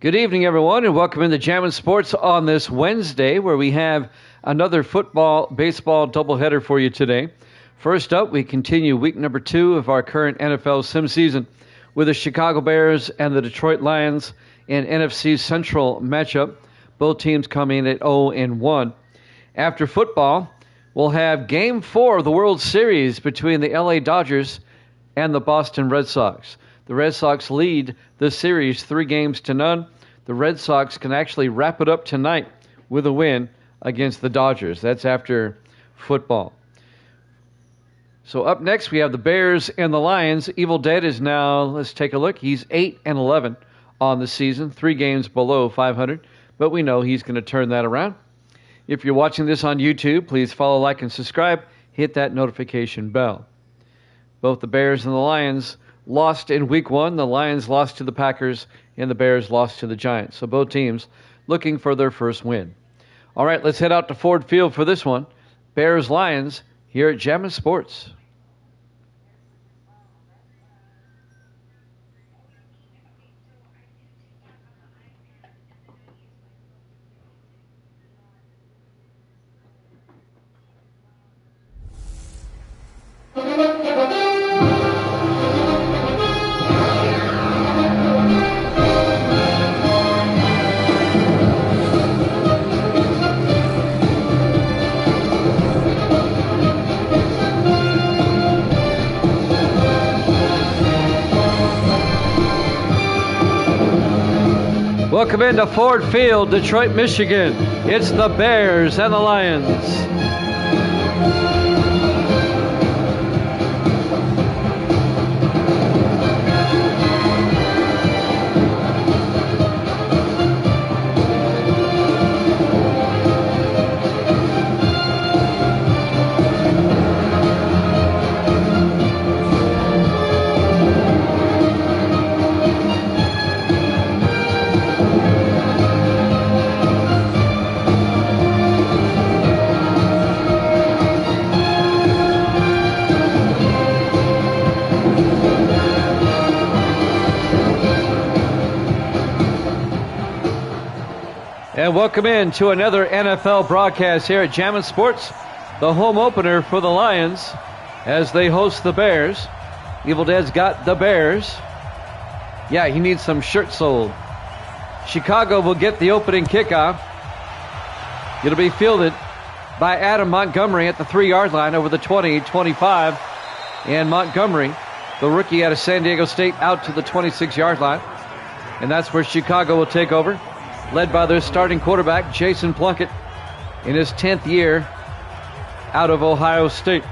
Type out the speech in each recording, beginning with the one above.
Good evening, everyone, and welcome into Jammin' Sports on this Wednesday, where we have another football-baseball doubleheader for you today. First up, we continue week number 2 of our current NFL sim season with the Chicago Bears and the Detroit Lions in NFC Central matchup. Both teams coming in at 0-1. After football, we'll have Game 4 of the World Series between the LA Dodgers and the Boston Red Sox. The Red Sox lead the series 3-0. The Red Sox can actually wrap it up tonight with a win against the Dodgers. That's after football. So up next, we have the Bears and the Lions. Evil Dead is now, let's take a look. He's 8-11 on the season, 3 games below 500, but we know he's going to turn that around. If you're watching this on YouTube, please follow, like, and subscribe. Hit that notification bell. Both the Bears and the Lions lost in week 1. The Lions lost to the Packers, and the Bears lost to the Giants. So both teams looking for their first win. All right, let's head out to Ford Field for this one. Bears-Lions here at Jammin' Sports. Welcome into Ford Field, Detroit, Michigan. It's the Bears and the Lions. And welcome in to another NFL broadcast here at Jammin' Sports, the home opener for the Lions as they host the Bears. Evil Dead's got the Bears. Yeah, he needs some shirts sold. Chicago will get the opening kickoff. It'll be fielded by Adam Montgomery at the 3-yard line over the 20-25. And Montgomery, the rookie out of San Diego State, out to the 26-yard line. And that's where Chicago will take over, led by their starting quarterback, Jason Plunkett, in his 10th year out of Ohio State.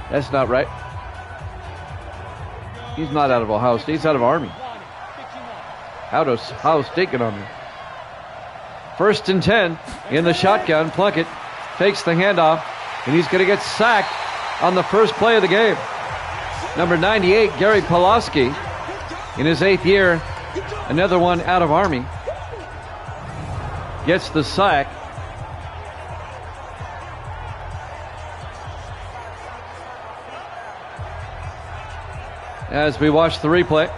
That's not right. He's not out of Ohio State. He's out of Army. How does Ohio State get on there? 1st and 10 in the shotgun. Plunkett takes the handoff, and he's going to get sacked on the first play of the game. Number 98, Gary Pulaski, in his 8th year, another one out of Army, gets the sack. As we watch the replay,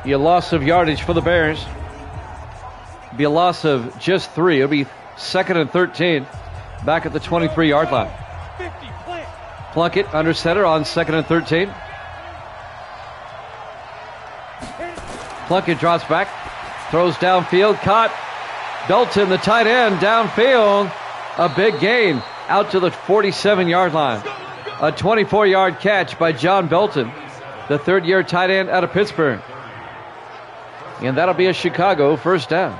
be a loss of yardage for the Bears. Be a loss of just 3. It'll be 2nd and 13 back at the 23-yard line. Plunkett under center on 2nd and 13. Plunkett drops back, throws downfield, caught. Dalton, the tight end, downfield. A big gain out to the 47-yard line. A 24-yard catch by John Belton, the 3rd-year tight end out of Pittsburgh. And that'll be a Chicago first down.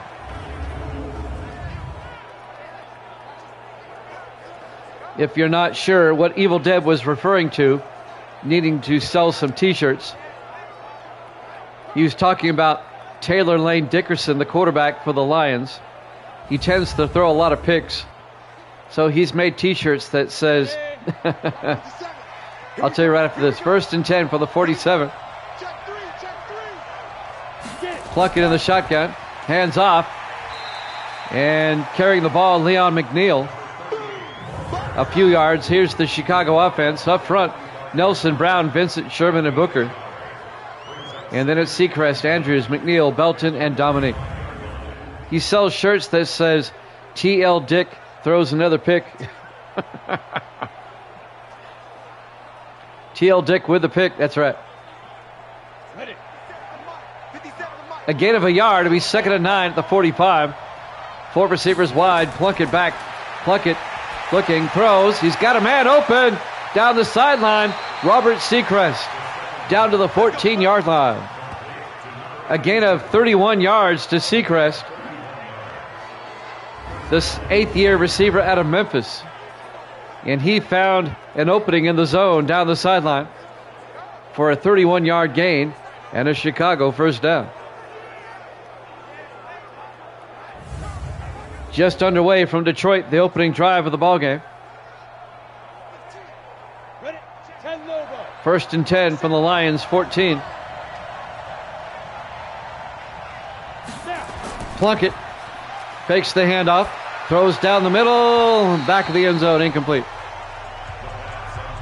If you're not sure what Evil Dead was referring to, needing to sell some T-shirts, he was talking about Taylor Lane Dickerson, the quarterback for the Lions. He tends to throw a lot of picks, so he's made T-shirts that says, I'll tell you right after this, 1st and 10 for the 47. Plunkett in the shotgun, hands off, and carrying the ball, Leon McNeil. a few yards. Here's the Chicago offense up front. Nelson, Brown, Vincent, Sherman, and Booker. And then it's Seacrest, Andrews, McNeil, Belton, and Dominique. He sells shirts that says TL Dick throws another pick. TL Dick with the pick. That's right. A gain of a yard. It'll be 2nd and 9 at the 45. 4 receivers wide. Plunkett back. Plunkett looking, throws. He's got a man open down the sideline. Robert Seacrest down to the 14-yard line. A gain of 31 yards to Seacrest. This 8th-year receiver out of Memphis. And he found an opening in the zone down the sideline for a 31-yard gain and a Chicago first down. Just underway from Detroit, the opening drive of the ballgame. 1st and 10 from the Lions, 14. Plunkett fakes the handoff, throws down the middle, back of the end zone, incomplete.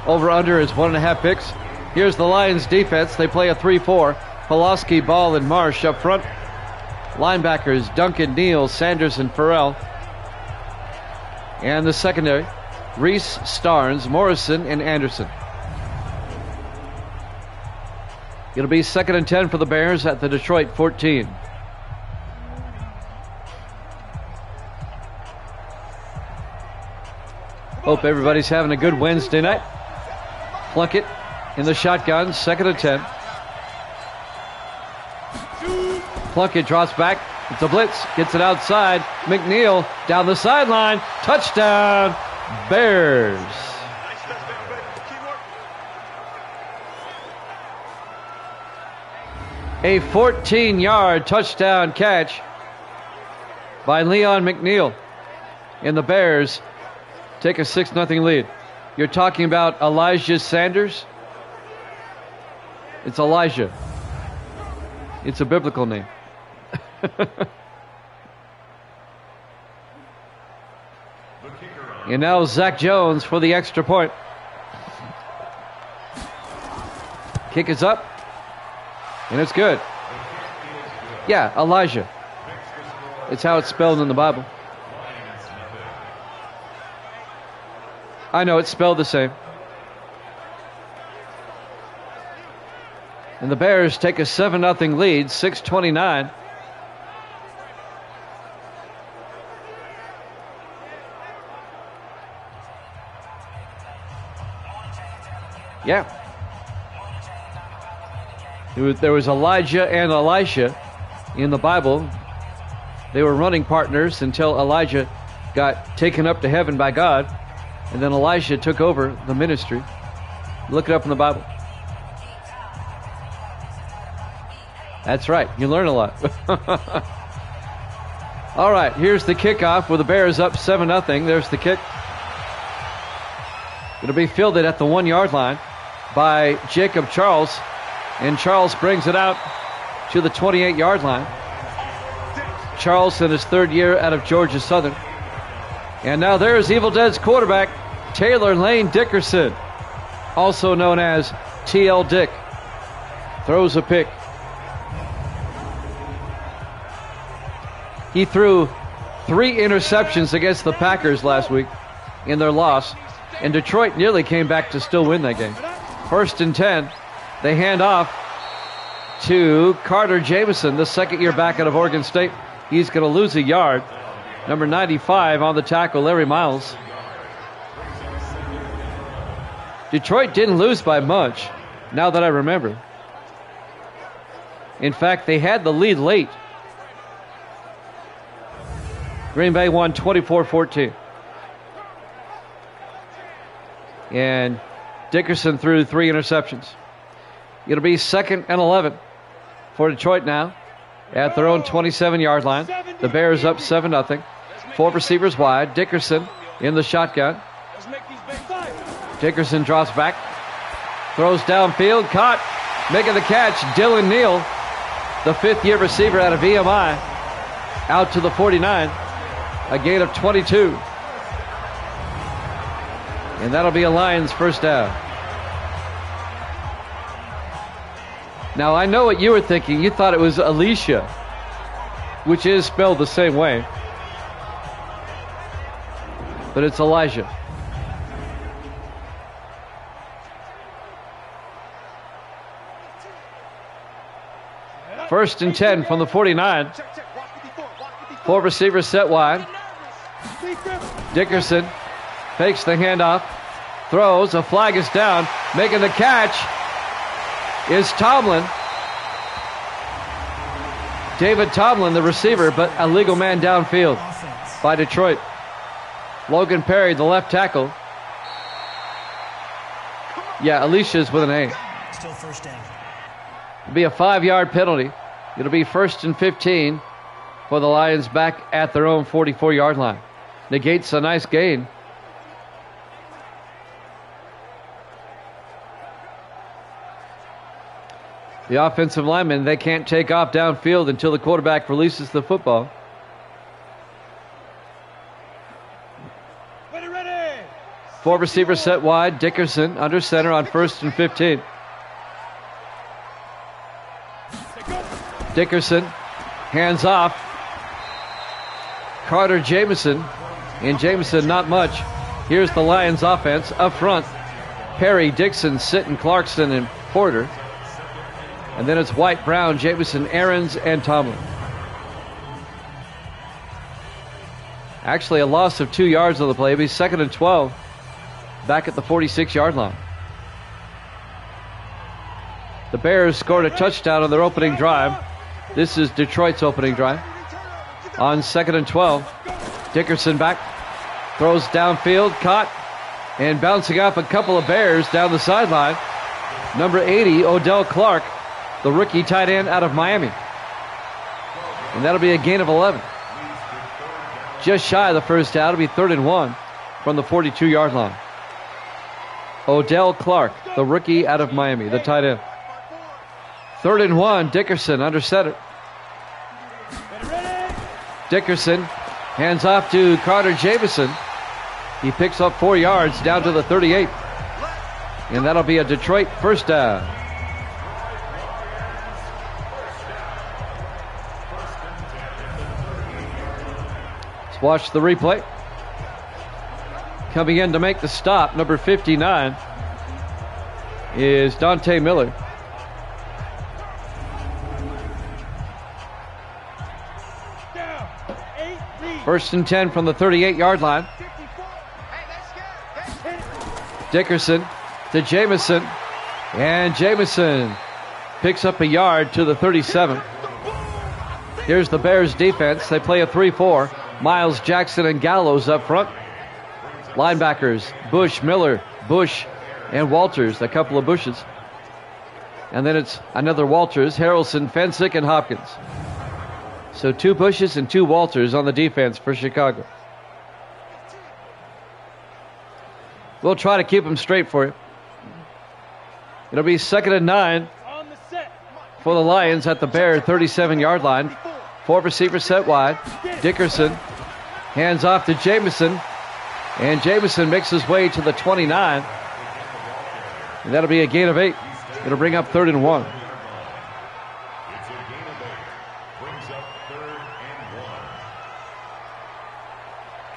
Over-under is 1.5 picks. Here's the Lions defense. They play a 3-4. Pulaski, Ball, and Marsh up front. Linebackers, Duncan, Neal, Sanders, and Farrell. And the secondary, Reese, Starnes, Morrison, and Anderson. It'll be 2nd and 10 for the Bears at the Detroit 14. Hope everybody's having a good Wednesday night. Plunkett in the shotgun, 2nd and 10. Plunkett drops back. It's a blitz. Gets it outside. McNeil down the sideline. Touchdown, Bears. A 14-yard touchdown catch by Leon McNeil. And the Bears take a 6-0 lead. You're talking about Elijah Sanders? It's Elijah. It's a biblical name. And now Zach Jones for the extra point. Kick is up. And it's good. Yeah, Elijah. It's how it's spelled in the Bible. I know it's spelled the same. And the Bears take a 7-0 lead, 6:29. Yeah. There was Elijah and Elisha in the Bible. They were running partners until Elijah got taken up to heaven by God. And then Elisha took over the ministry. Look it up in the Bible. That's right. You learn a lot. All right, here's the kickoff with the Bears up 7-0. There's the kick. It'll be fielded at the 1-yard line by Jacob Charles. And Charles brings it out to the 28-yard line. Charles in his 3rd year out of Georgia Southern. And now there's Evil Dead's quarterback, Taylor Lane Dickerson, also known as TL Dick. Throws a pick. He threw 3 interceptions against the Packers last week in their loss, and Detroit nearly came back to still win that game. 1st and 10. They hand off to Carter Jamison, the 2nd-year back out of Oregon State. He's going to lose a yard. Number 95 on the tackle, Larry Miles. Detroit didn't lose by much, now that I remember. In fact, they had the lead late. Green Bay won 24-14. And Dickerson threw 3 interceptions. It'll be 2nd and 11 for Detroit now at their own 27-yard line. The Bears up 7-0. 4 receivers wide. Dickerson in the shotgun. Dickerson drops back. Throws downfield. Caught. Making the catch. Dylan Neal, the 5th-year receiver out of VMI. Out to the 49. A gain of 22. And that'll be a Lions first down. Now, I know what you were thinking. You thought it was Alicia, which is spelled the same way. But it's Elijah. First and 10 from the 49. 4 receivers set wide. Dickerson fakes the handoff. Throws. A flag is down. Making the catch is Tomlin. David Tomlin, the receiver, but a legal man downfield by Detroit. Logan Perry, the left tackle. Yeah, Alicia's with an A. Still first down. It'll be a 5-yard penalty. It'll be first and 15 for the Lions back at their own 44-yard line. Negates a nice gain. The offensive linemen, they can't take off downfield until the quarterback releases the football. Ready. 4 receivers set wide. Dickerson under center on first and 15. Dickerson, hands off. Carter Jamison. And Jamison not much. Here's the Lions offense up front. Perry, Dixon, Sitton, Clarkson, and Porter. And then it's White, Brown, Jamison, Aarons, and Tomlin. Actually, a loss of 2 yards on the play. It'll be second and 12 back at the 46-yard line. The Bears scored a touchdown on their opening drive. This is Detroit's opening drive. On second and 12, Dickerson back. Throws downfield, caught, and bouncing off a couple of Bears down the sideline. Number 80, Odell Clark, the rookie tight end out of Miami. And that'll be a gain of 11. Just shy of the first down. It'll be third and 1 from the 42-yard line. Odell Clark, the rookie out of Miami, the tight end. Third and 1, Dickerson under center. Dickerson hands off to Carter Jamison. He picks up 4 yards down to the 38. And that'll be a Detroit first down. Let's watch the replay. Coming in to make the stop, number 59 is Dante Miller. First and 10 from the 38-yard line. Dickerson to Jamison. And Jamison picks up a yard to the 37. Here's the Bears defense. They play a 3-4. Miles, Jackson, and Gallows up front. Linebackers, Bush, Miller, Bush, and Walters. A couple of Bushes. And then it's another Walters, Harrelson, Fensick, and Hopkins. So 2 Bushes and 2 Walters on the defense for Chicago. We'll try to keep them straight for you. It'll be second and 9 for the Lions at the Bear 37-yard line. 4 receivers set wide. Dickerson hands off to Jamison. And Jamison makes his way to the 29. And that'll be a gain of 8. It'll bring up third and 1.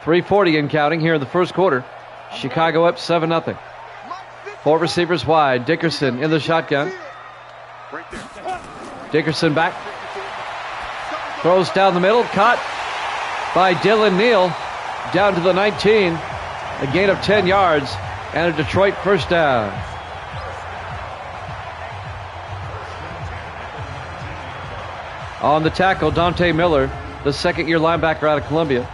.340 and counting here in the first quarter. Chicago up 7-0. 4 receivers wide. Dickerson in the shotgun. Dickerson back. Throws down the middle. Caught by Dylan Neal. Down to the 19. A gain of 10 yards. And a Detroit first down. On the tackle, Dante Miller, the second-year linebacker out of Columbia.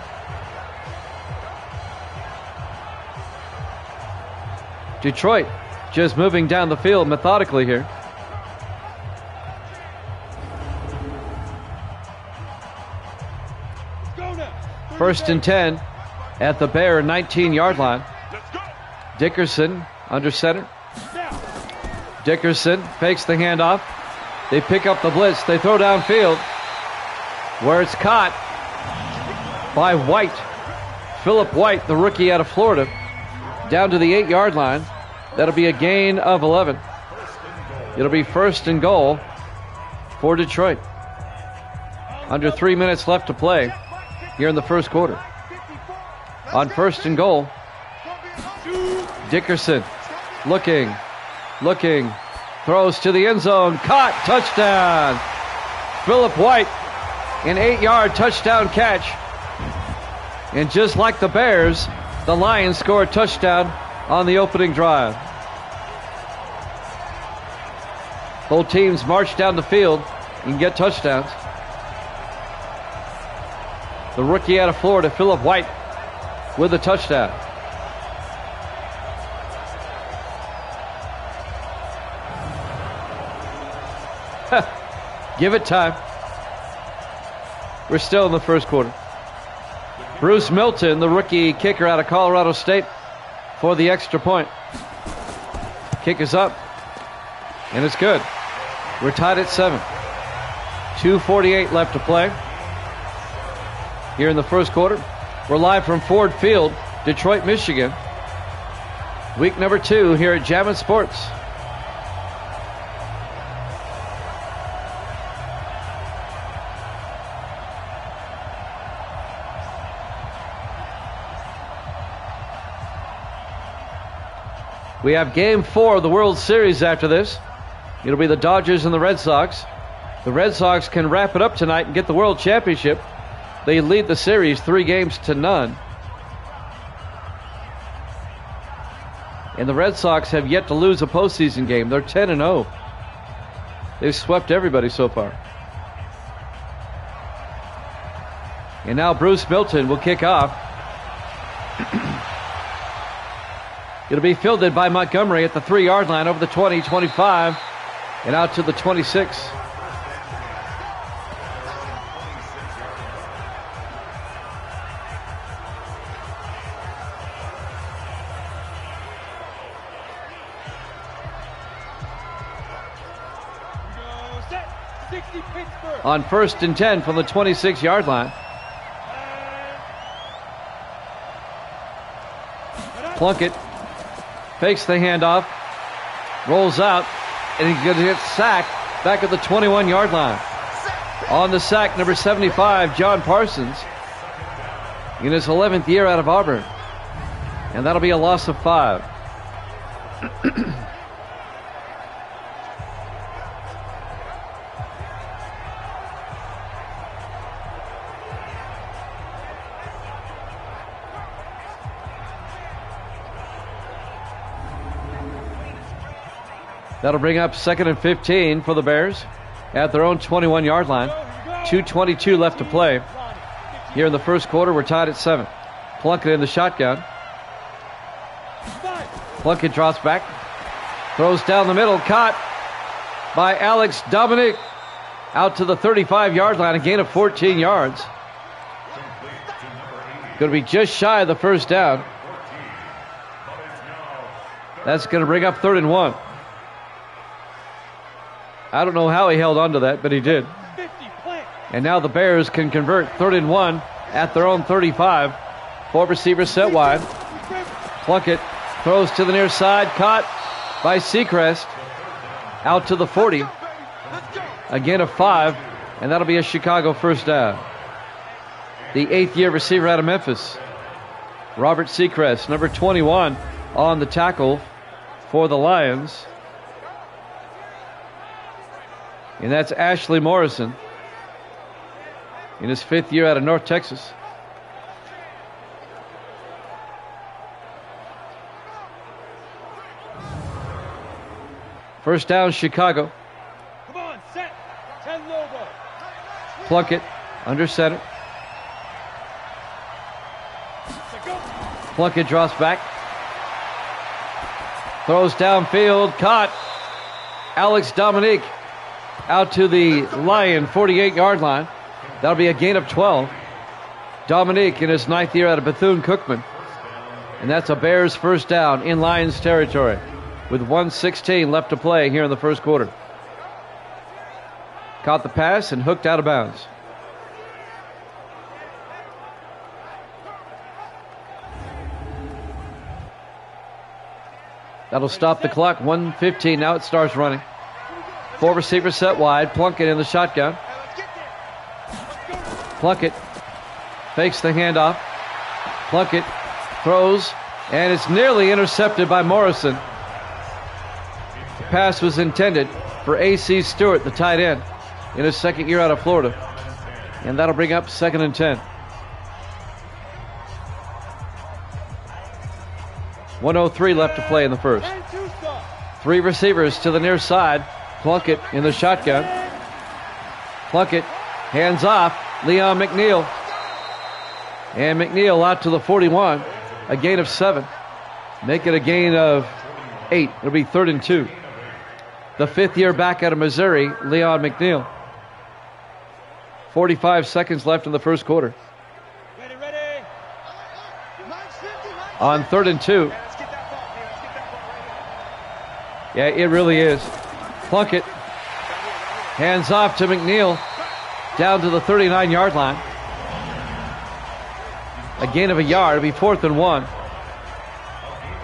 Detroit just moving down the field methodically here. First and 10 at the Bear 19-yard line. Dickerson under center. Dickerson fakes the handoff. They pick up the blitz. They throw downfield where it's caught by White. Philip White, the rookie out of Florida. down to the 8-yard line. That'll be a gain of 11. It'll be first and goal for Detroit. Under 3 minutes left to play here in the first quarter. On first and goal, Dickerson looking, throws to the end zone, caught, touchdown. Philip White, an 8-yard touchdown catch. And just like the Bears, the Lions score a touchdown on the opening drive. Both teams march down the field and get touchdowns. The rookie out of Florida, Philip White, with a touchdown. Give it time. We're still in the first quarter. Bruce Milton, the rookie kicker out of Colorado State, for the extra point. Kick is up, and it's good. We're tied at 7. 2:48 left to play here in the first quarter. We're live from Ford Field, Detroit, Michigan. Week number 2 here at Jammin' Sports. We have Game 4 of the World Series after this. It'll be the Dodgers and the Red Sox. The Red Sox can wrap it up tonight and get the World Championship. They lead the series 3-0. And the Red Sox have yet to lose a postseason game. They're 10-0. They've swept everybody so far. And now Bruce Milton will kick off. It'll be fielded by Montgomery at the 3-yard line, over the 20, 25, and out to the 26. On first and 10 from the 26-yard line. Plunkett fakes the handoff, rolls out, and he's going to get sacked back at the 21-yard line. On the sack, number 75, John Parsons, in his 11th year out of Auburn. And that'll be a loss of 5. That'll bring up 2nd and 15 for the Bears at their own 21-yard line. 2:22 left to play. Here in the first quarter, we're tied at 7. Plunkett in the shotgun. Plunkett drops back. Throws down the middle. Caught by Alex Dominic. Out to the 35-yard line. A gain of 14 yards. Going to be just shy of the first down. That's going to bring up 3rd and 1. I don't know how he held on to that, but he did. And now the Bears can convert 3rd and 1 at their own 35. 4 receivers set wide. Plunkett throws to the near side. Caught by Seacrest. Out to the 40. Again a 5. And that'll be a Chicago first down. The 8th-year receiver out of Memphis, Robert Seacrest, number 21 on the tackle for the Lions. And that's Ashley Morrison in his 5th year out of North Texas. First down, Chicago. Come on, set. 10 logo. Plunkett under center. Plunkett drops back. Throws downfield. Caught. Alex Dominique out to the Lion 48-yard line. That'll be a gain of 12. Dominique in his 9th year out of Bethune-Cookman. And that's a Bears first down in Lions territory with 1:16 left to play here in the first quarter. Caught the pass and hooked out of bounds. That'll stop the clock. 1:15. Now it starts running. 4 receivers set wide. Plunkett in the shotgun. Plunkett fakes the handoff. Plunkett throws, and it's nearly intercepted by Morrison. The pass was intended for A.C. Stewart, the tight end, in his second year out of Florida. And that'll bring up 2nd and 10. 1:03 left to play in the first. 3 receivers to the near side. Plunkett in the shotgun. Plunkett hands off. Leon McNeil. And McNeil out to the 41. A gain of 7. Make it a gain of 8. It'll be 3rd and 2. The 5th year back out of Missouri, Leon McNeil. 45 seconds left in the first quarter. Ready. On 3rd and 2. Yeah, it really is. Plunkett hands off to McNeil down to the 39-yard line. A gain of a yard. It'll be 4th and 1.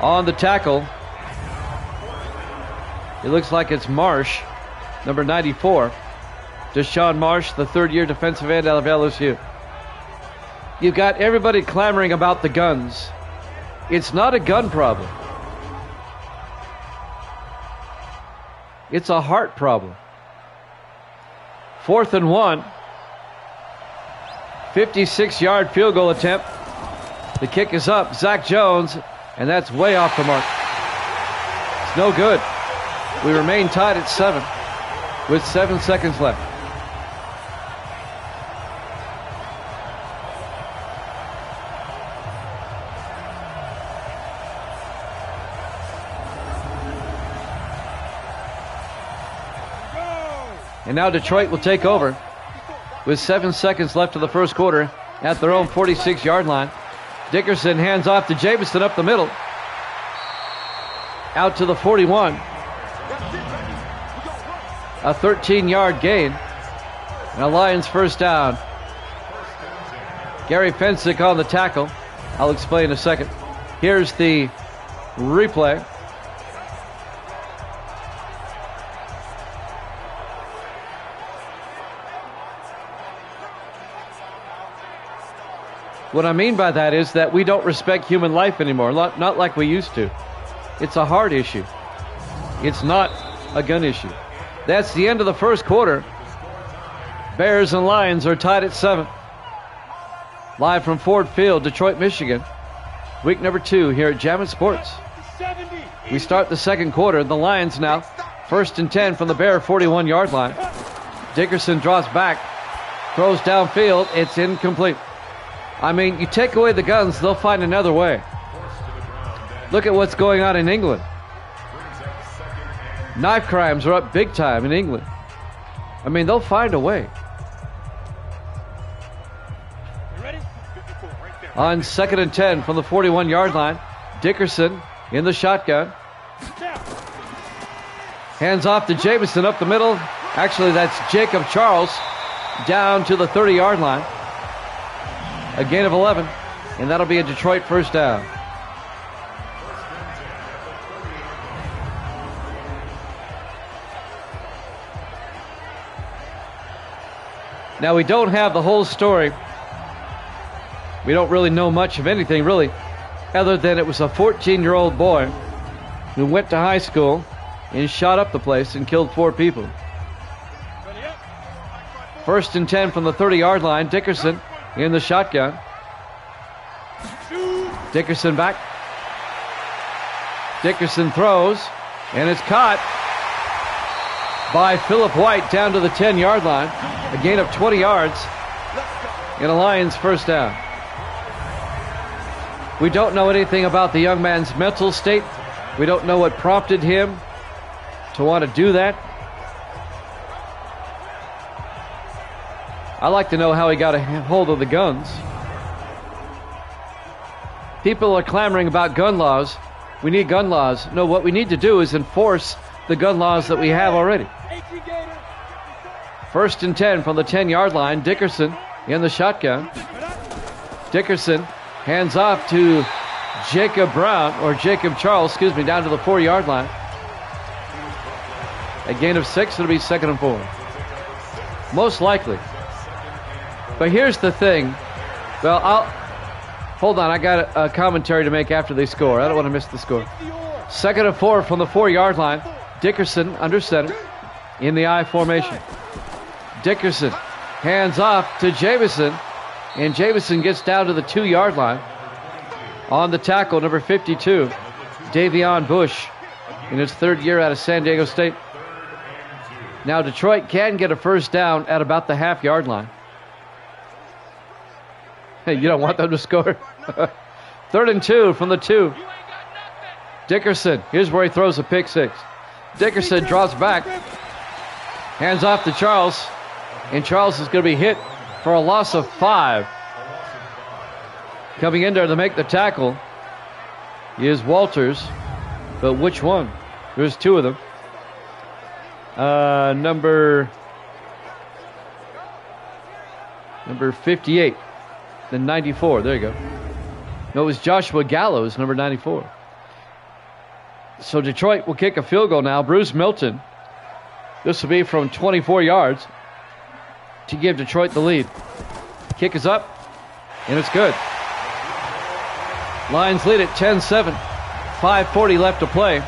On the tackle, it looks like it's Marsh, number 94. Deshaun Marsh, the 3rd-year defensive end out of LSU. You've got everybody clamoring about the guns. It's not a gun problem. It's a heart problem. 4th and 1. 56-yard field goal attempt. The kick is up. Zach Jones, and that's way off the mark. It's no good. We remain tied at 7 with 7 seconds left. And now Detroit will take over with 7 seconds left of the first quarter at their own 46-yard line. Dickerson hands off to Jamison up the middle. Out to the 41. A 13-yard gain. And a Lions first down. Gary Fensick on the tackle. I'll explain in a second. Here's the replay. What I mean by that is that we don't respect human life anymore, not like we used to. It's a heart issue. It's not a gun issue. That's the end of the first quarter. Bears and Lions are tied at 7. Live from Ford Field, Detroit, Michigan. Week number 2 here at Jammin' Sports. We start the second quarter. The Lions now 1st and 10 from the Bear 41-yard line. Dickerson draws back, throws downfield. It's incomplete. I mean, you take away the guns, they'll find another way. Look at what's going on in England. Knife crimes are up big time in England. I mean, they'll find a way. On 2nd and 10 from the 41-yard line, Dickerson in the shotgun. Hands off to Jamison up the middle. Actually, that's Jacob Charles down to the 30-yard line. A gain of 11, and that'll be a Detroit first down. Now, we don't have the whole story. We don't really know much of anything, really, other than it was a 14-year-old boy who went to high school and shot up the place and killed 4 people. 1st and 10 from the 30-yard line. Dickerson in the shotgun. Dickerson back. Dickerson throws, and it's caught by Philip White down to the 10-yard line. A gain of 20 yards and a Lions first down. We don't know anything about the young man's mental state. We don't know what prompted him to want to do that. I'd like to know how he got a hold of the guns. People are clamoring about gun laws. We need gun laws. No, what we need to do is enforce the gun laws that we have already. 1st and 10 from the 10-yard line. Dickerson in the shotgun. Dickerson hands off to Jacob Charles, down to the 4-yard line. A gain of 6, it'll be 2nd and 4. Most likely. But here's the thing. Well, hold on. I got a commentary to make after they score. I don't want to miss the score. 2nd and 4 from the 4-yard line. Dickerson under center in the I formation. Dickerson hands off to Jamison, and Jamison gets down to the 2-yard line. On the tackle, number 52, Davion Bush, in his 3rd year out of San Diego State. Now Detroit can get a first down at about the half-yard line. Hey, you don't want them to score? 3rd and 2 from the 2. Dickerson, here's where he throws a pick 6. Dickerson drops back, hands off to Charles, and Charles is going to be hit for a loss of 5. Coming in there to make the tackle is Walters, but which one? There's 2 of them. Number 58, then 94. There you go. No, it was Joshua Gallows, number 94. So Detroit will kick a field goal now. Bruce Milton. This will be from 24 yards to give Detroit the lead. Kick is up, and it's good. Lions lead at 10-7. 5:40 left to play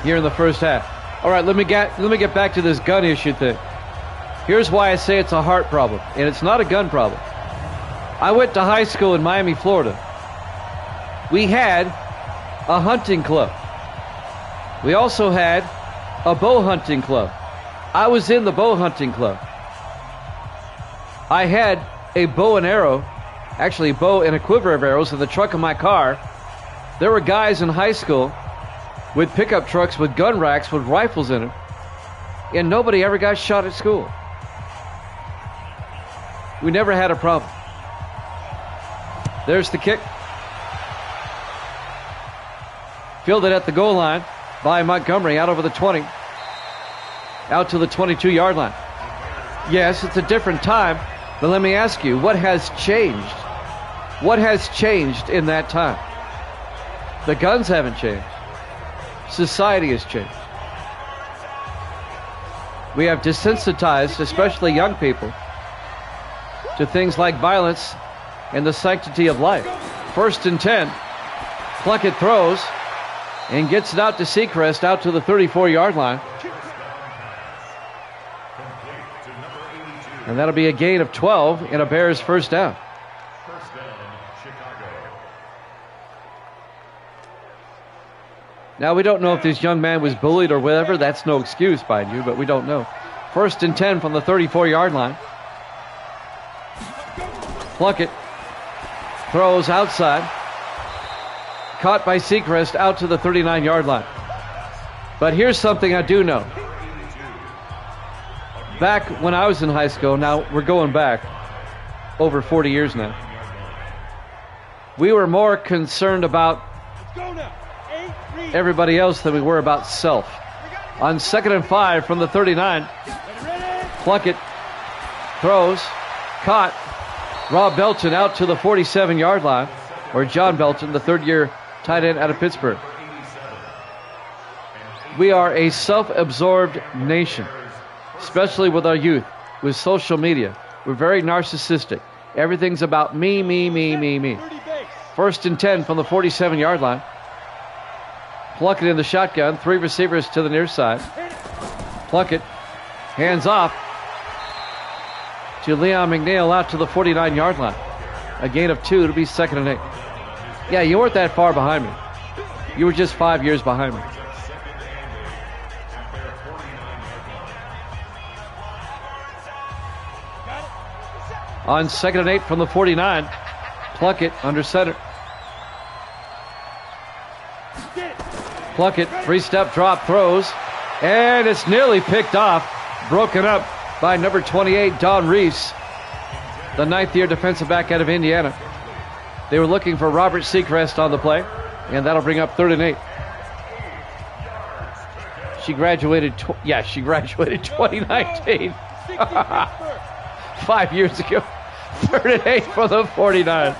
here in the first half. All right, let me get back to this gun issue thing. Here's why I say it's a heart problem, and it's not a gun problem. I went to high school in Miami, Florida. We had a hunting club. We also had a bow hunting club. I was in the bow hunting club. I had a bow and arrow, actually a bow and a quiver of arrows in the trunk of my car. There were guys in high school with pickup trucks with gun racks with rifles in them, and nobody ever got shot at school. We never had a problem. There's the kick. Fielded at the goal line by Montgomery, out over the 20. Out to the 22-yard line. Yes, it's a different time, but let me ask you, what has changed? What has changed in that time? The guns haven't changed. Society has changed. We have desensitized, especially young people, to things like violence and the sanctity of life. 1st and 10. Plunkett throws and gets it out to Seacrest, out to the 34-yard line. And that'll be a gain of 12 and a Bears first down. Now, we don't know if this young man was bullied or whatever. That's no excuse, mind you, but we don't know. 1st and 10 from the 34-yard line. Plunkett throws outside. Caught by Seacrest, out to the 39-yard line. But here's something I do know. Back when I was in high school, now we're going back over 40 years now, we were more concerned about everybody else than we were about self. On 2nd and 5 from the 39, Plunkett throws, caught. Rob Belton out to the 47-yard line, or John Belton, the 3rd-year tight end out of Pittsburgh. We are a self-absorbed nation, especially with our youth, with social media. We're very narcissistic. Everything's about me, me, me, me, me. 1st and 10 from the 47-yard line. Plunkett in the shotgun, 3 receivers to the near side. Plunkett hands off to Leon McNeil, out to the 49-yard line. A gain of 2 to be 2nd and 8. Yeah, you weren't that far behind me. You were just 5 years behind me. On 2nd and 8 from the 49, Plunkett under center. Plunkett, 3-step drop, throws, and it's nearly picked off, broken up by number 28, Don Reese, the 9th-year defensive back out of Indiana. They were looking for Robert Seacrest on the play, and that'll bring up 3rd and 8. She graduated 2019. 5 years ago. 3rd and 8 for the 49.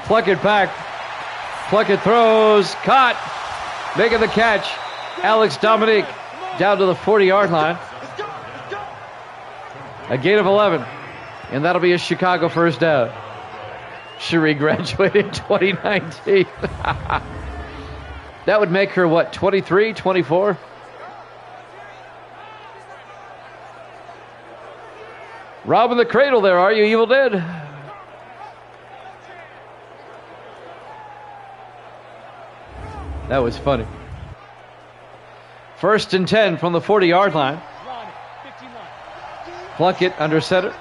Plunkett back, Plunkett throws. Caught. Making the catch. Alex Dominique down to the 40-yard line. A gain of 11. And that'll be a Chicago first down. Cherie graduated in 2019. That would make her, what, 23, 24? Robbing the cradle there, are you, Evil Dead? That was funny. 1st and 10 from the 40-yard line. Plunkett under center.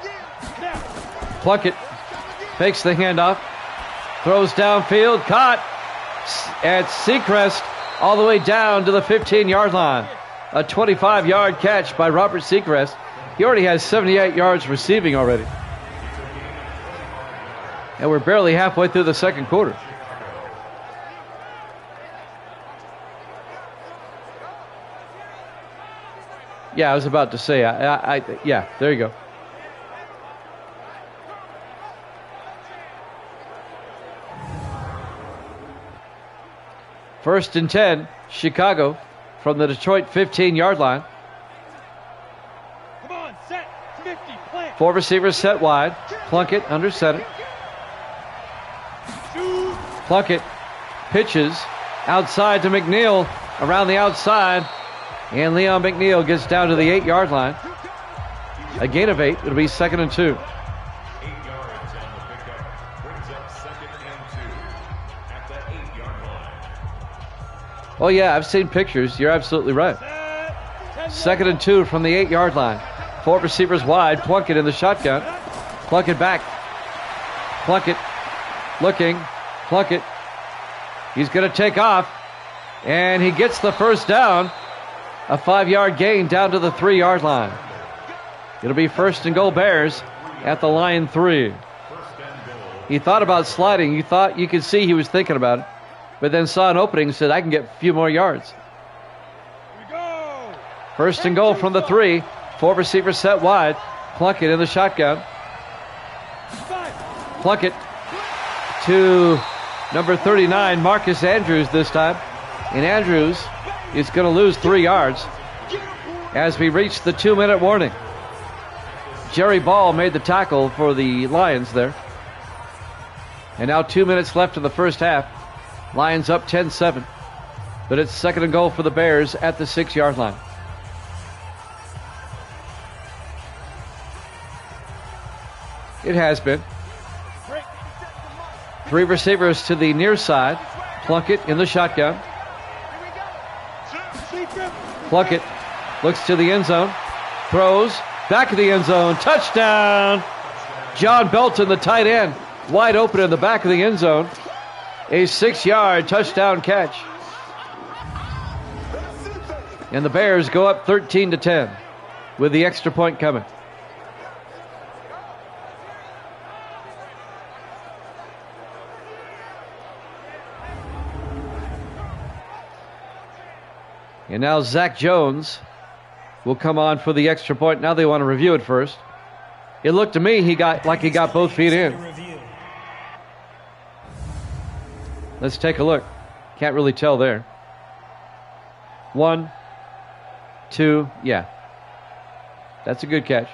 Plunkett fakes the handoff. Throws downfield. Caught at Seacrest all the way down to the 15-yard line. A 25-yard catch by Robert Seacrest. He already has 78 yards receiving already. And we're barely halfway through the second quarter. Yeah, I was about to say, yeah, there you go. First and 10, Chicago from the Detroit 15-yard line. Come on, set, 50, plant. 4 receivers set wide. Plunkett under center. Plunkett pitches outside to McNeil, around the outside. And Leon McNeil gets down to the 8-yard line. A gain of 8. It'll be 2nd and 2. 8 yards on the pickup. Brings up 2nd and 2 at the 8-yard line. Oh, yeah, I've seen pictures. You're absolutely right. 2nd and 2 from the 8-yard line. 4 receivers wide. Plunkett in the shotgun. Plunkett back. Plunkett looking. Plunkett. He's going to take off. And he gets the first down. A 5-yard gain down to the 3-yard line. It'll be 1st and goal Bears at the line 3. He thought about sliding. You could see he was thinking about it. But then saw an opening and said, I can get a few more yards. 1st and goal from the 3. 4 receivers set wide. Plunkett in the shotgun. Plunkett to number 39, Marcus Andrews this time. And Andrews is going to lose 3 yards as we reach the 2-minute warning. Jerry Ball made the tackle for the Lions there. And now 2 minutes left in the first half. Lions up 10-7. But it's 2nd and goal for the Bears at the 6-yard line. It has been. 3 receivers to the near side. Plunkett in the shotgun. Plunkett looks to the end zone. Throws. Back of the end zone. Touchdown. John Belton, the tight end. Wide open in the back of the end zone. A 6-yard touchdown catch. And the Bears go up 13-10 with the extra point coming. And now Zach Jones will come on for the extra point. Now they want to review it first. It looked to me he got both feet in. Let's take a look. Can't really tell there. 1, 2, yeah. That's a good catch.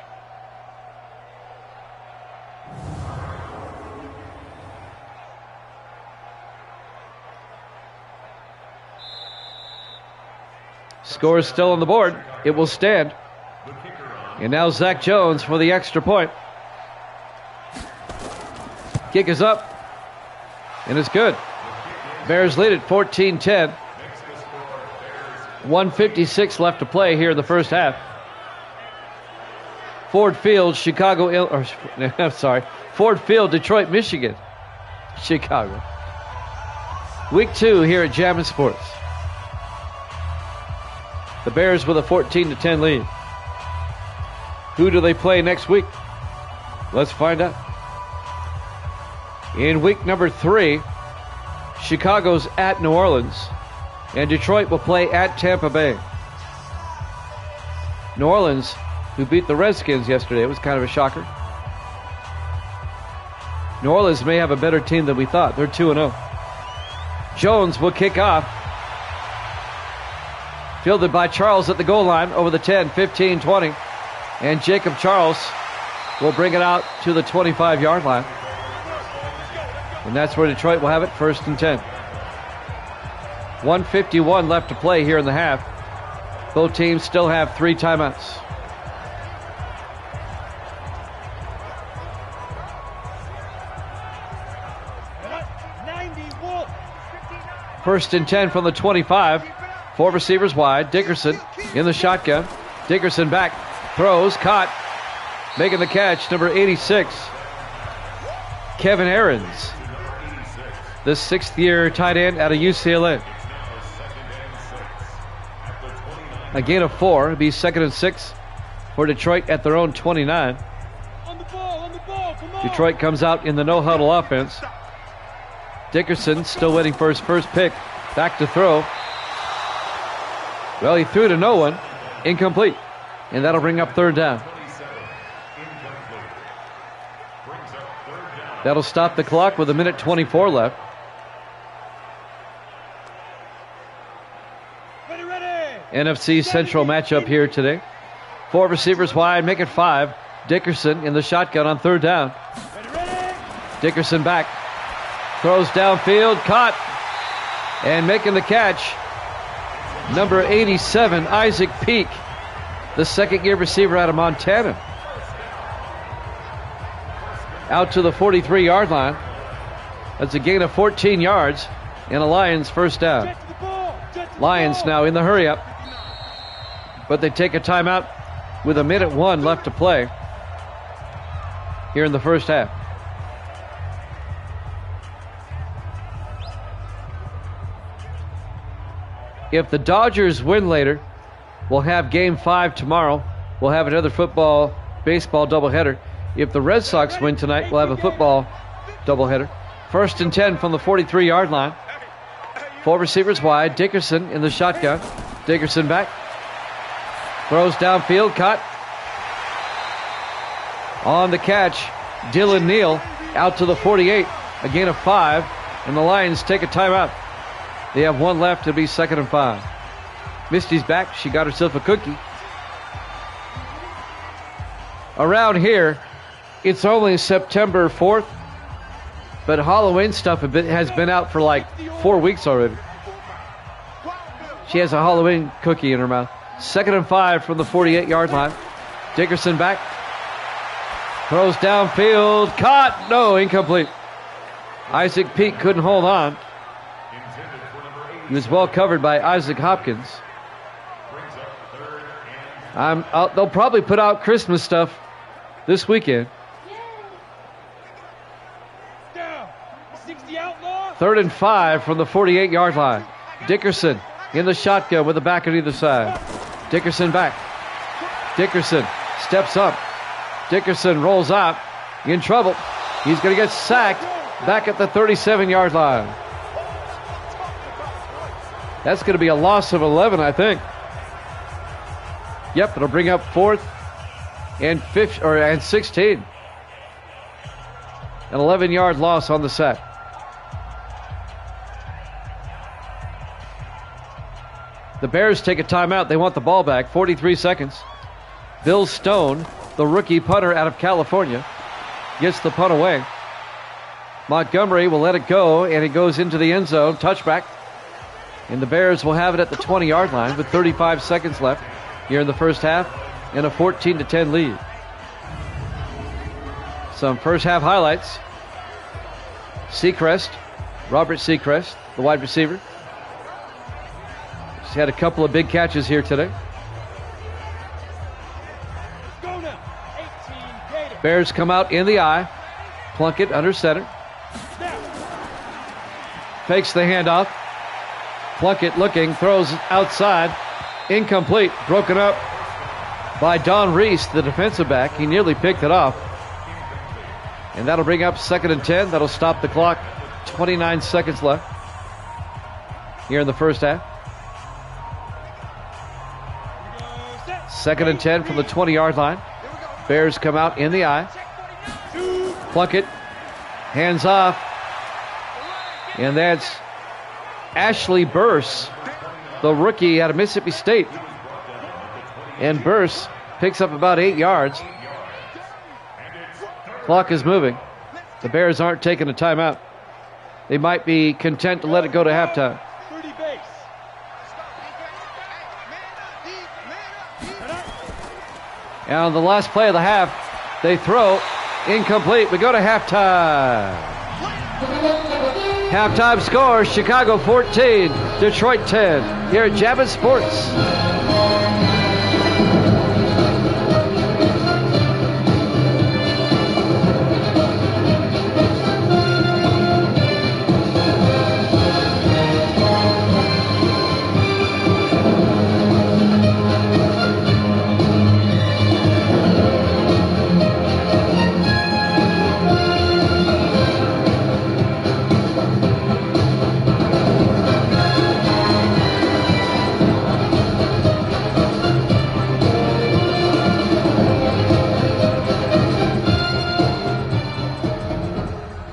Score is still on the board. It will stand. And now Zach Jones for the extra point. Kick is up. And it's good. Bears lead it 14-10. 1:56 left to play here in the first half. Ford Field, Ford Field, Detroit, Michigan. Chicago. Week 2 here at Jammin' Sports. The Bears with a 14-10 lead. Who do they play next week? Let's find out. In week number 3, Chicago's at New Orleans, and Detroit will play at Tampa Bay. New Orleans, who beat the Redskins yesterday, it was kind of a shocker. New Orleans may have a better team than we thought. They're 2-0. Jones will kick off. Fielded by Charles at the goal line over the 10, 15, 20. And Jacob Charles will bring it out to the 25-yard line. And that's where Detroit will have it, 1st and 10. 1:51 left to play here in the half. Both teams still have 3 timeouts. First and 10 from the 25. 4 receivers wide. Dickerson in the shotgun. Dickerson back. Throws. Caught. Making the catch. Number 86. Kevin Aarons. The 6th-year tight end out of UCLA. A gain of 4. It'll be 2nd and 6 for Detroit at their own 29. On the ball, come on. Detroit comes out in the no-huddle offense. Dickerson still waiting for his first pick. Back to throw. Well, he threw to no one. Incomplete. And that'll bring up 3rd down. That'll stop the clock with 1:24 left. NFC Central matchup here today. 4 receivers wide, make it 5. Dickerson in the shotgun on 3rd down. Dickerson back. Throws downfield, caught. And making the catch, number 87, Isaac Peak, the 2nd-year receiver out of Montana. Out to the 43-yard line. That's a gain of 14 yards and a Lions 1st down. Lions now in the hurry-up. But they take a timeout with 1:01 left to play here in the first half. If the Dodgers win later, we'll have Game 5 tomorrow. We'll have another baseball doubleheader. If the Red Sox win tonight, we'll have a football doubleheader. 1st and 10 from the 43-yard line. 4 receivers wide. Dickerson in the shotgun. Dickerson back. Throws downfield, caught. On the catch, Dylan Neal out to the 48. A gain of 5, and the Lions take a timeout. They have 1 left. It'll be 2nd and 5. Misty's back. She got herself a cookie. Around here, it's only September 4th, but Halloween stuff has been out for like 4 weeks already. She has a Halloween cookie in her mouth. 2nd and 5 from the 48-yard line. Dickerson back. Throws downfield. Caught. No, incomplete. Isaac Peak couldn't hold on. He was well covered by Isaac Hopkins. They'll probably put out Christmas stuff this weekend. 3rd and 5 from the 48-yard line. Dickerson in the shotgun with the back on either side. Dickerson back. Dickerson steps up. Dickerson rolls out. In trouble. He's going to get sacked back at the 37-yard line. That's going to be a loss of 11, I think. Yep, it'll bring up 4th and 16. An 11-yard loss on the sack. The Bears take a timeout. They want the ball back. 43 seconds. Bill Stone, the rookie punter out of California, gets the punt away. Montgomery will let it go, and it goes into the end zone. Touchback. And the Bears will have it at the 20-yard line with 35 seconds left here in the first half and a 14-10 lead. Some first half highlights. Seacrest, Robert Seacrest, the wide receiver. He's had a couple of big catches here today. Bears come out in the eye. Plunkett under center. Fakes the handoff. Plunkett looking, throws outside. Incomplete. Broken up by Don Reese, the defensive back. He nearly picked it off. And that'll bring up 2nd and 10. That'll stop the clock. 29 seconds left here in the first half. 2nd and 10 from the 20-yard line. Bears come out in the eye. Plunkett, hands off. And that's Ashley Burse, the rookie out of Mississippi State. And Burse picks up about 8 yards. Clock is moving. The Bears aren't taking a timeout. They might be content to let it go to halftime. 30 base. And on the last play of the half, they throw incomplete. We go to halftime. Halftime score, Chicago 14, Detroit 10, here at Javits Sports.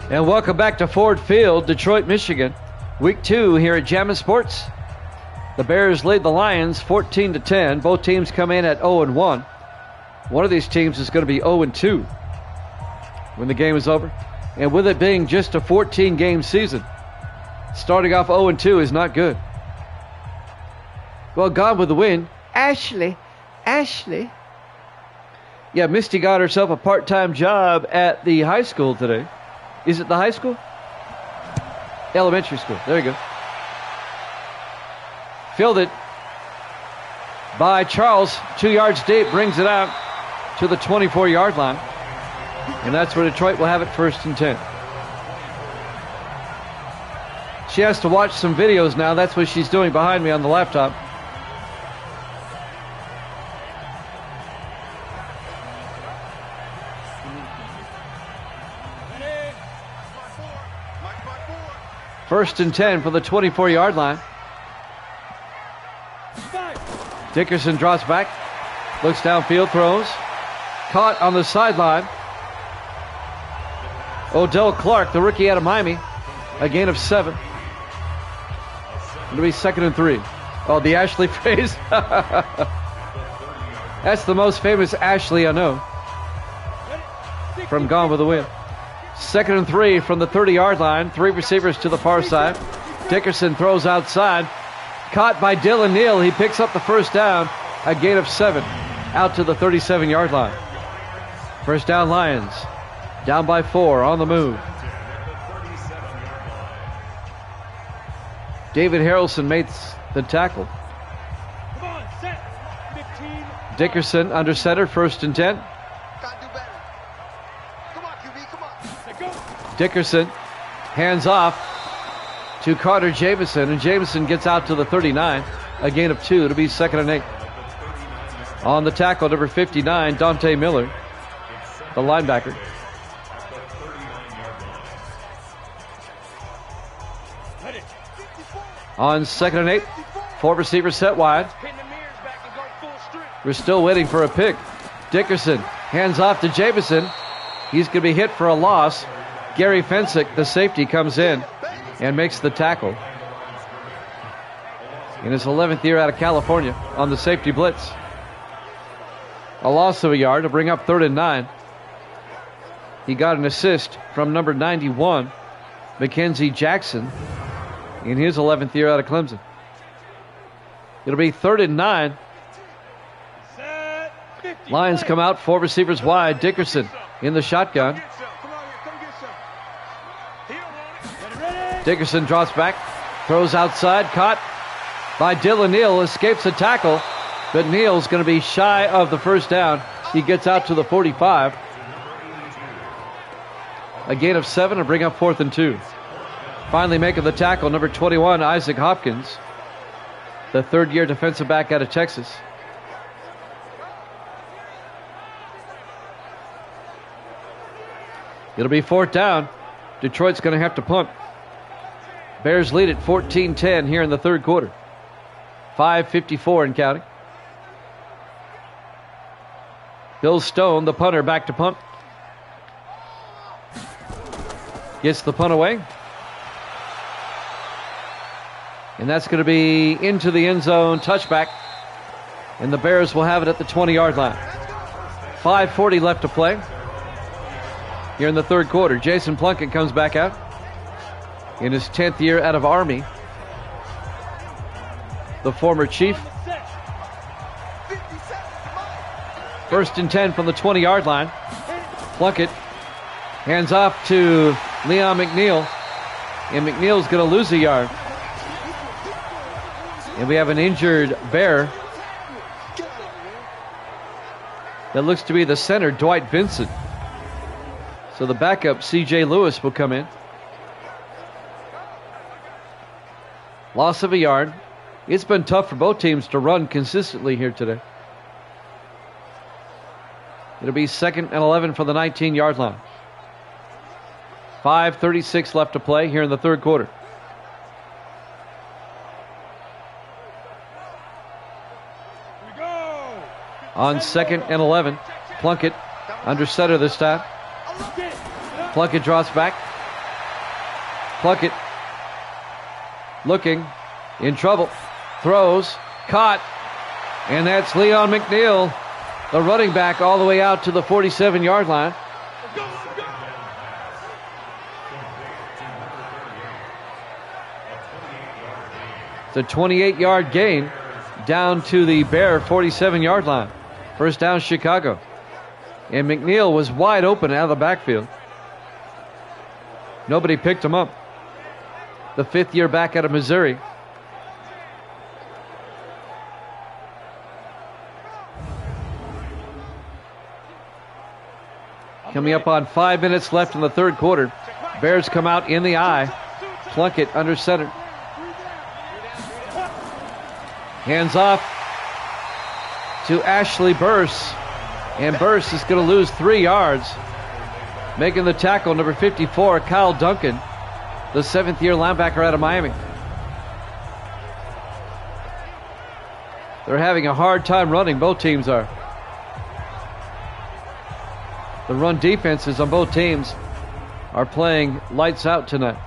And welcome back to Ford Field, Detroit, Michigan. Week 2 here at Jammin' Sports. The Bears lead the Lions 14-10. Both teams come in at 0-1. One of these teams is going to be 0-2 when the game is over. And with it being just a 14-game season, starting off 0-2 is not good. Well, gone with the win. Ashley. Yeah, Misty got herself a part-time job at the high school today. Is it the high school? Elementary school. There you go. Fielded by Charles. 2 yards deep. Brings it out to the 24-yard line. And that's where Detroit will have it 1st and 10. She has to watch some videos now. That's what she's doing behind me on the laptop. First and 10 for the 24-yard line. Dickerson drops back. Looks downfield, throws. Caught on the sideline. Odell Clark, the rookie out of Miami. A gain of 7. It'll be 2nd and 3. Oh, the Ashley phrase. That's the most famous Ashley I know. From Gone with the Wind. 2nd and 3 from the 30-yard line. 3 receivers to the far side. Dickerson throws outside. Caught by Dylan Neal. He picks up the first down. A gain of 7. Out to the 37-yard line. First down, Lions. Down by 4 on the move. David Harrelson makes the tackle. Dickerson under center. 1st and 10. Dickerson hands off to Carter Jamison, and Jamison gets out to the 39. A gain of 2 to be 2nd and 8. On the tackle, number 59, Dante Miller, the linebacker. On 2nd and 8, 4 receivers set wide. We're still waiting for a pick. Dickerson hands off to Jamison. He's going to be hit for a loss. Gary Fensick, the safety, comes in and makes the tackle. In his 11th year out of California on the safety blitz. A loss of a yard to bring up 3rd and 9. He got an assist from number 91, Mackenzie Jackson, in his 11th year out of Clemson. It'll be 3rd and 9. Lions come out, 4 receivers wide. Dickerson in the shotgun. Dickerson drops back, throws outside, caught by Dylan Neal, escapes a tackle, but Neal's going to be shy of the first down. He gets out to the 45. A gain of 7 to bring up 4th and 2. Finally making the tackle, number 21, Isaac Hopkins, the 3rd-year defensive back out of Texas. It'll be 4th down. Detroit's going to have to punt. Bears lead at 14-10 here in the 3rd quarter. 5:54 and counting. Bill Stone, the punter, back to punt. Gets the punt away. And that's going to be into the end zone, touchback. And the Bears will have it at the 20-yard line. 5:40 left to play here in the third quarter. Jason Plunkett comes back out in his 10th year out of Army. The former Chief. 1st and 10 from the 20-yard line. Plunkett hands off to Leon McNeil. And McNeil's going to lose a yard. And we have an injured Bear. That looks to be the center, Dwight Vincent. So the backup, C.J. Lewis, will come in. Loss of a yard. It's been tough for both teams to run consistently here today. It'll be 2nd and 11 for the 19-yard line. 5:36 left to play here in the third quarter. On 2nd and 11, Plunkett under center this time. Plunkett draws back. Plunkett looking, in trouble, throws, caught, and that's Leon McNeil, the running back, all the way out to the 47-yard line. It's a 28-yard gain down to the Bear 47-yard line. First down, Chicago. And McNeil was wide open out of the backfield. Nobody picked him up. The 5th year back out of Missouri. Coming up on 5 minutes left in the third quarter. Bears come out in the eye. Plunkett under center. Hands off to Ashley Burse. And Burse is going to lose 3 yards. Making the tackle, number 54, Kyle Duncan, the 7th year linebacker out of Miami. They're having a hard time running, both teams are. The run defenses on both teams are playing lights out tonight.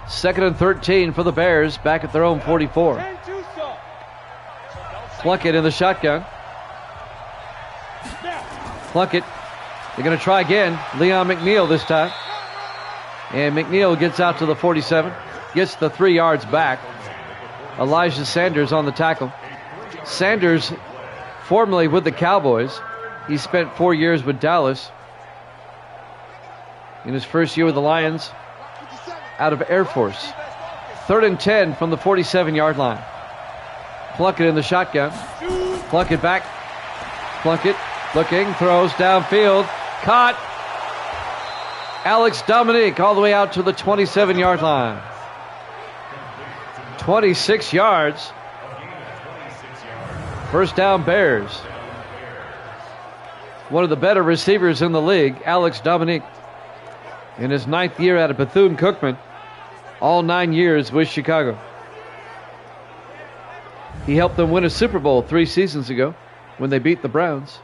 2nd and 13 for the Bears, back at their own 44. Plunkett in the shotgun. Plunkett, they're going to try again. Leon McNeil this time. And McNeil gets out to the 47. Gets the 3 yards back. Elijah Sanders on the tackle. Sanders, formerly with the Cowboys. He spent 4 years with Dallas. In his first year with the Lions, out of Air Force. 3rd and 10 from the 47-yard line. Plunkett in the shotgun. Plunkett back. Plunkett looking, throws downfield. Caught. Alex Dominique all the way out to the 27-yard line. 26 yards. First down, Bears. One of the better receivers in the league, Alex Dominique. In his 9th year out of Bethune-Cookman. All 9 years with Chicago. He helped them win a Super Bowl 3 seasons ago when they beat the Browns.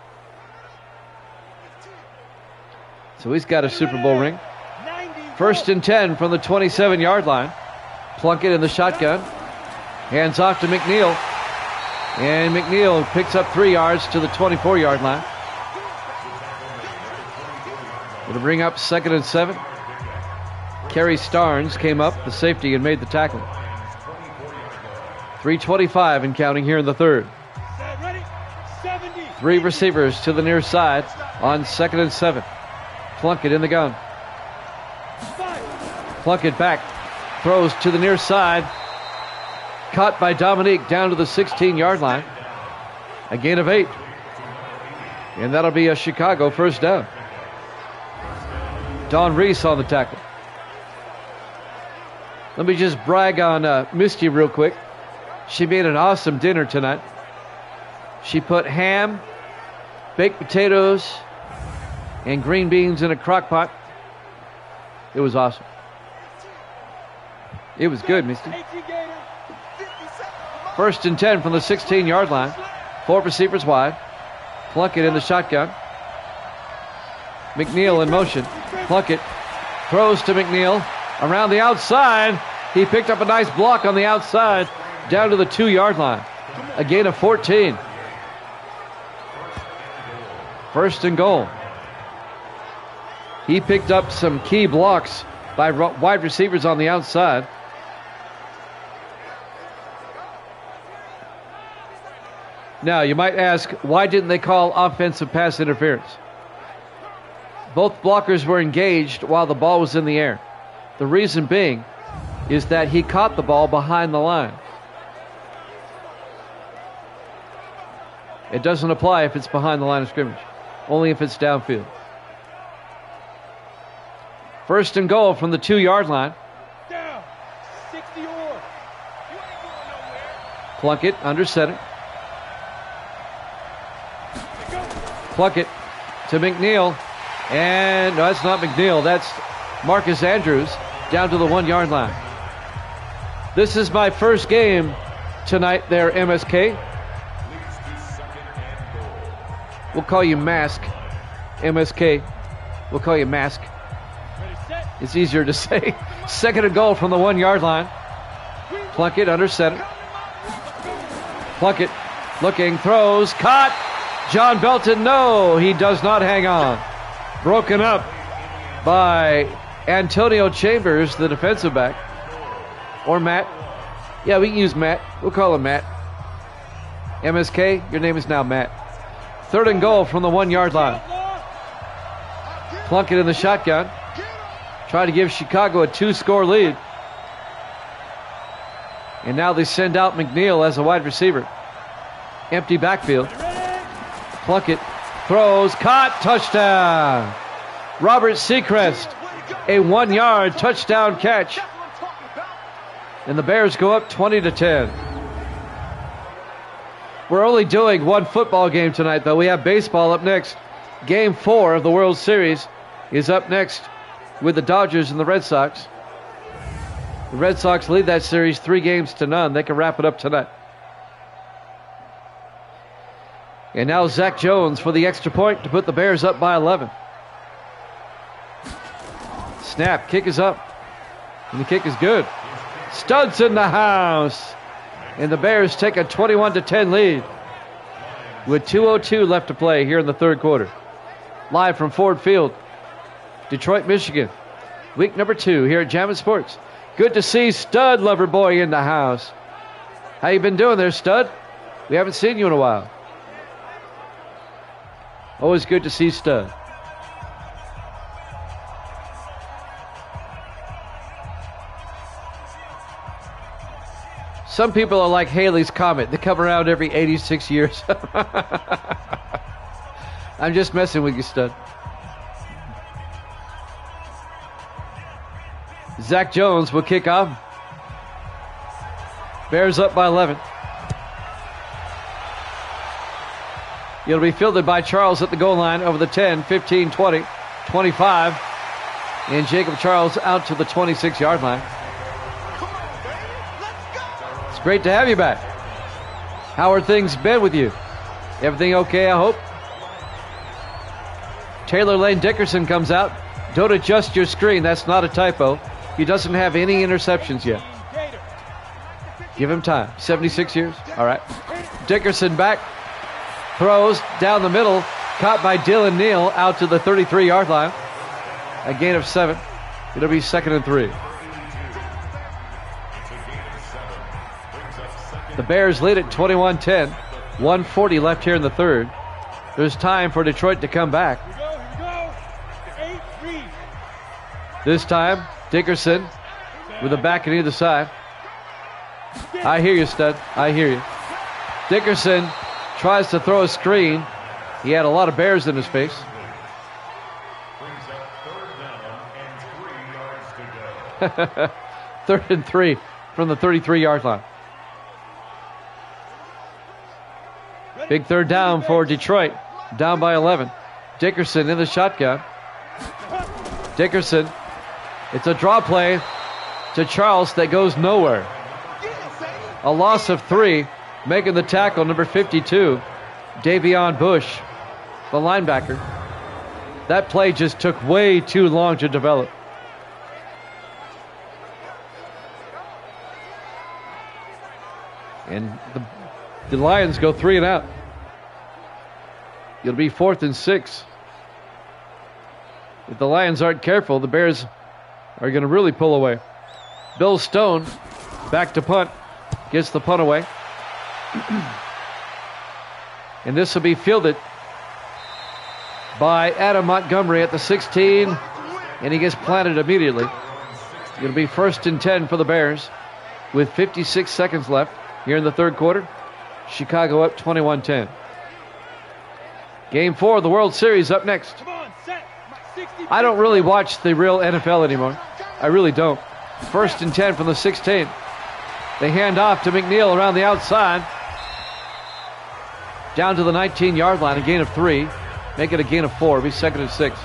So he's got a Super Bowl ring. 1st and 10 from the 27-yard line. Plunkett in the shotgun. Hands off to McNeil. And McNeil picks up 3 yards to the 24-yard line. It'll bring up 2nd and 7. Kerry Starnes came up, the safety, and made the tackle. 3:25 and counting here in the third. 3 receivers to the near side on 2nd and 7. Plunkett in the gun. Plunkett back. Throws to the near side. Caught by Dominique down to the 16-yard line. A gain of 8. And that'll be a Chicago first down. Dawn Reese on the tackle. Let me just brag on Misty real quick. She made an awesome dinner tonight. She put ham, baked potatoes, and green beans in a crock pot. It was awesome. It was good, Misty. 1st and 10 from the 16-yard line. 4 receivers wide. Plunkett in the shotgun. McNeil in motion. Plunkett throws to McNeil around the outside. He picked up a nice block on the outside down to the 2-yard line. A gain of 14. First and goal. He picked up some key blocks by wide receivers on the outside. Now, you might ask, why didn't they call offensive pass interference? Both blockers were engaged while the ball was in the air. The reason being is that he caught the ball behind the line. It doesn't apply if it's behind the line of scrimmage, only if it's downfield. First and goal from the 2-yard line. Down. 60 or. You ain't going nowhere. Plunkett under center. Plunkett to McNeil. And no, that's not McNeil. That's Marcus Andrews down to the 1-yard line. This is my first game tonight there, MSK. We'll call you Mask. MSK. We'll call you Mask. It's easier to say. Second and goal from the 1-yard line. Plunkett under center. Plunkett looking, throws, caught. John Belton, no, he does not hang on. Broken up by Antonio Chambers, the defensive back. Or Matt. Yeah, we can use Matt. We'll call him Matt. MSK, your name is now Matt. Third and goal from the 1-yard line. Plunkett in the shotgun. Try to give Chicago a 2-score lead. And now they send out McNeil as a wide receiver. Empty backfield. Plunkett throws, caught, touchdown. Robert Seacrest, a 1-yard touchdown catch. And the Bears go up 20-10. We're only doing one football game tonight, though. We have baseball up next. Game 4 of the World Series is up next with the Dodgers and the Red Sox. The Red Sox lead that series 3-0. They can wrap it up tonight. And now Zach Jones for the extra point to put the Bears up by 11. Snap, kick is up. And the kick is good. Studs in the house. And the Bears take a 21-10 lead with 2:02 left to play here in the third quarter. Live from Ford Field, Detroit, Michigan. Week number 2 here at Jammin' Sports. Good to see Stud Lover Boy in the house. How you been doing there, Stud? We haven't seen you in a while. Always good to see Stud. Some people are like Halley's Comet. They come around every 86 years. I'm just messing with you, Stud. Zach Jones will kick off. Bears up by 11. It'll be fielded by Charles at the goal line over the 10, 15, 20, 25. And Jacob Charles out to the 26-yard line. It's great to have you back. How are things been with you? Everything okay, I hope? Taylor Lane Dickerson comes out. Don't adjust your screen. That's not a typo. He doesn't have any interceptions yet. Give him time. 76 years? All right. Dickerson back. Throws down the middle. Caught by Dylan Neal out to the 33-yard line. A gain of 7. It'll be 2nd and 3. The Bears lead at 21-10. 1:40 left here in the third. There's time for Detroit to come back. This time, Dickerson with a back on either side. I hear you, Stud. I hear you. Dickerson tries to throw a screen. He had a lot of Bears in his face. Third and 3 from the 33-yard line. Big third down for Detroit. Down by 11. Dickerson in the shotgun. Dickerson. It's a draw play to Charles that goes nowhere. A loss of 3. Making the tackle, number 52, Davion Bush, the linebacker. That play just took way too long to develop. And the Lions go 3 and out. It'll be 4th and 6. If the Lions aren't careful, the Bears are going to really pull away. Bill Stone back to punt. Gets the punt away. And this will be fielded by Adam Montgomery at the 16. And he gets planted immediately. It'll be 1st and 10 for the Bears with 56 seconds left here in the third quarter. Chicago up 21-10. Game 4 of the World Series up next. I don't really watch the real NFL anymore. I really don't. 1st and 10 from the 16. They hand off to McNeil around the outside. Down to the 19-yard line, a gain of 3. Make it a gain of 4. It'll be 2nd and 6.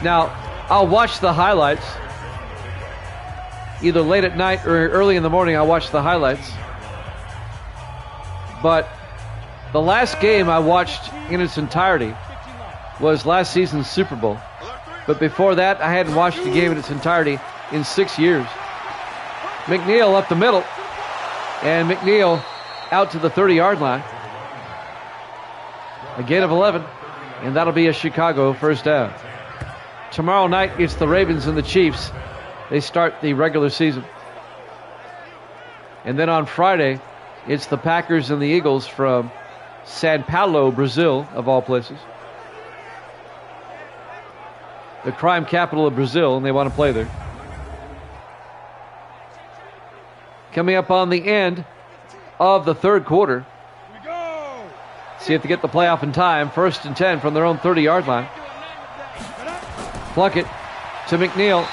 Now, I'll watch the highlights. Either late at night or early in the morning, I'll watch the highlights. But the last game I watched in its entirety was last season's Super Bowl. But before that, I hadn't watched the game in its entirety in 6 years. McNeil up the middle. And McNeil out to the 30-yard line. A gain of 11. And that'll be a Chicago first down. Tomorrow night, it's the Ravens and the Chiefs. They start the regular season. And then on Friday, it's the Packers and the Eagles from Sao Paulo, Brazil, of all places. The crime capital of Brazil, and they want to play there. Coming up on the end of the third quarter. See if they get the playoff in time. 1st and 10 from their own 30-yard line. Plunkett to McNeil.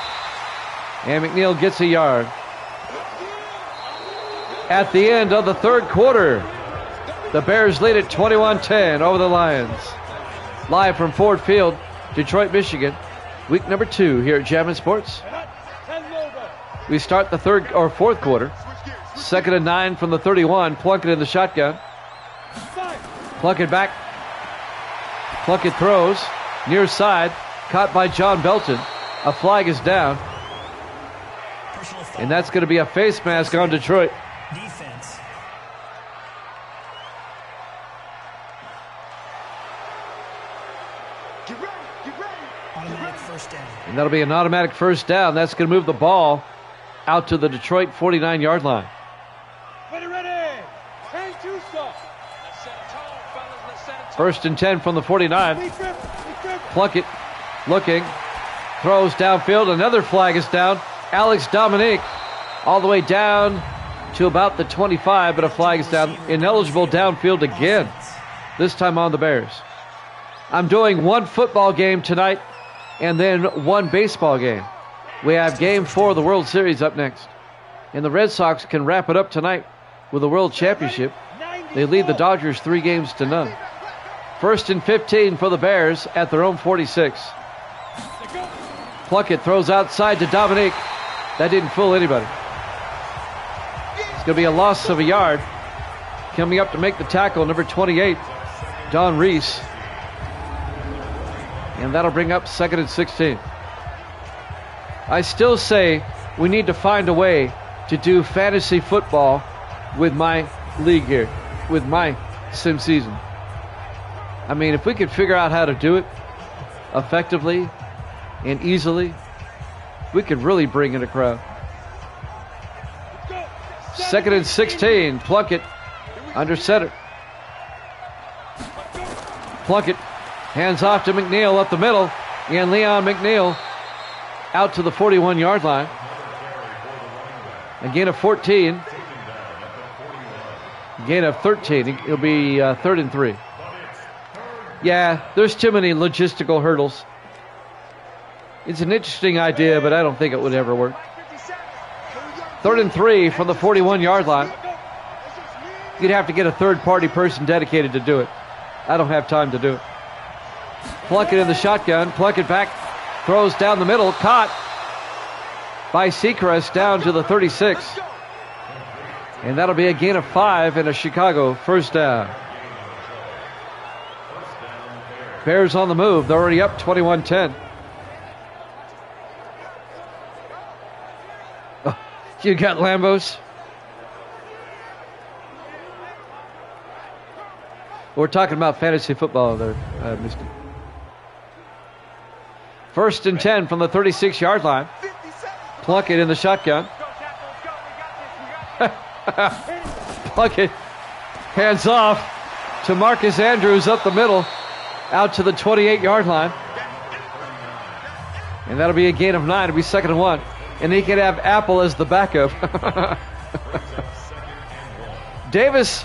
And McNeil gets a yard. At the end of the third quarter, the Bears lead at 21-10 over the Lions. Live from Ford Field, Detroit, Michigan. Week number 2 here at Jammin' Sports. We start the fourth quarter. 2nd and 9 from the 31. Plunkett in the shotgun. Plunkett back. Plunkett throws. Near side. Caught by John Belton. A flag is down. And that's going to be a face mask on Detroit. Defense. Automatic first down. And that'll be an automatic first down. That's going to move the ball out to the Detroit 49-yard line. Ready. 10-2 stop. 1st and 10 from the 49. Plunkett looking. Throws downfield. Another flag is down. Alex Dominique all the way down to about the 25, but a flag is down. Ineligible downfield again, this time on the Bears. I'm doing one football game tonight and then one baseball game. We have Game 4 of the World Series up next. And the Red Sox can wrap it up tonight with a World Championship. They lead the Dodgers 3-0. 1st and 15 for the Bears at their own 46. Plunkett throws outside to Dominique. That didn't fool anybody. It's going to be a loss of a yard. Coming up to make the tackle, number 28, Don Reese. And that'll bring up 2nd and 16. I still say we need to find a way to do fantasy football with my league here, with my sim season. I mean, if we could figure out how to do it effectively and easily, we could really bring in a crowd. 2nd and 16. Plunkett under center. Plunkett hands off to McNeil up the middle. And Leon McNeil out to the 41-yard line. A gain of 14. Gain of 13. It'll be 3rd and 3. Yeah, there's too many logistical hurdles. It's an interesting idea, but I don't think it would ever work. 3rd and 3 from the 41-yard line. You'd have to get a third-party person dedicated to do it. I don't have time to do it. Plunkett in the shotgun. Plunkett back. Throws down the middle. Caught by Seacrest down to the 36. And that'll be a gain of 5 and a Chicago first down. Bears on the move. They're already up 21-10. Oh, you got Lambos. We're talking about fantasy football there, Mr. First and 10 from the 36-yard line. Plunkett in the shotgun. Plunkett hands off to Marcus Andrews up the middle, out to the 28-yard line. And that'll be a gain of 9. It'll be 2nd and 1. And he can have Apple as the backup. Davis,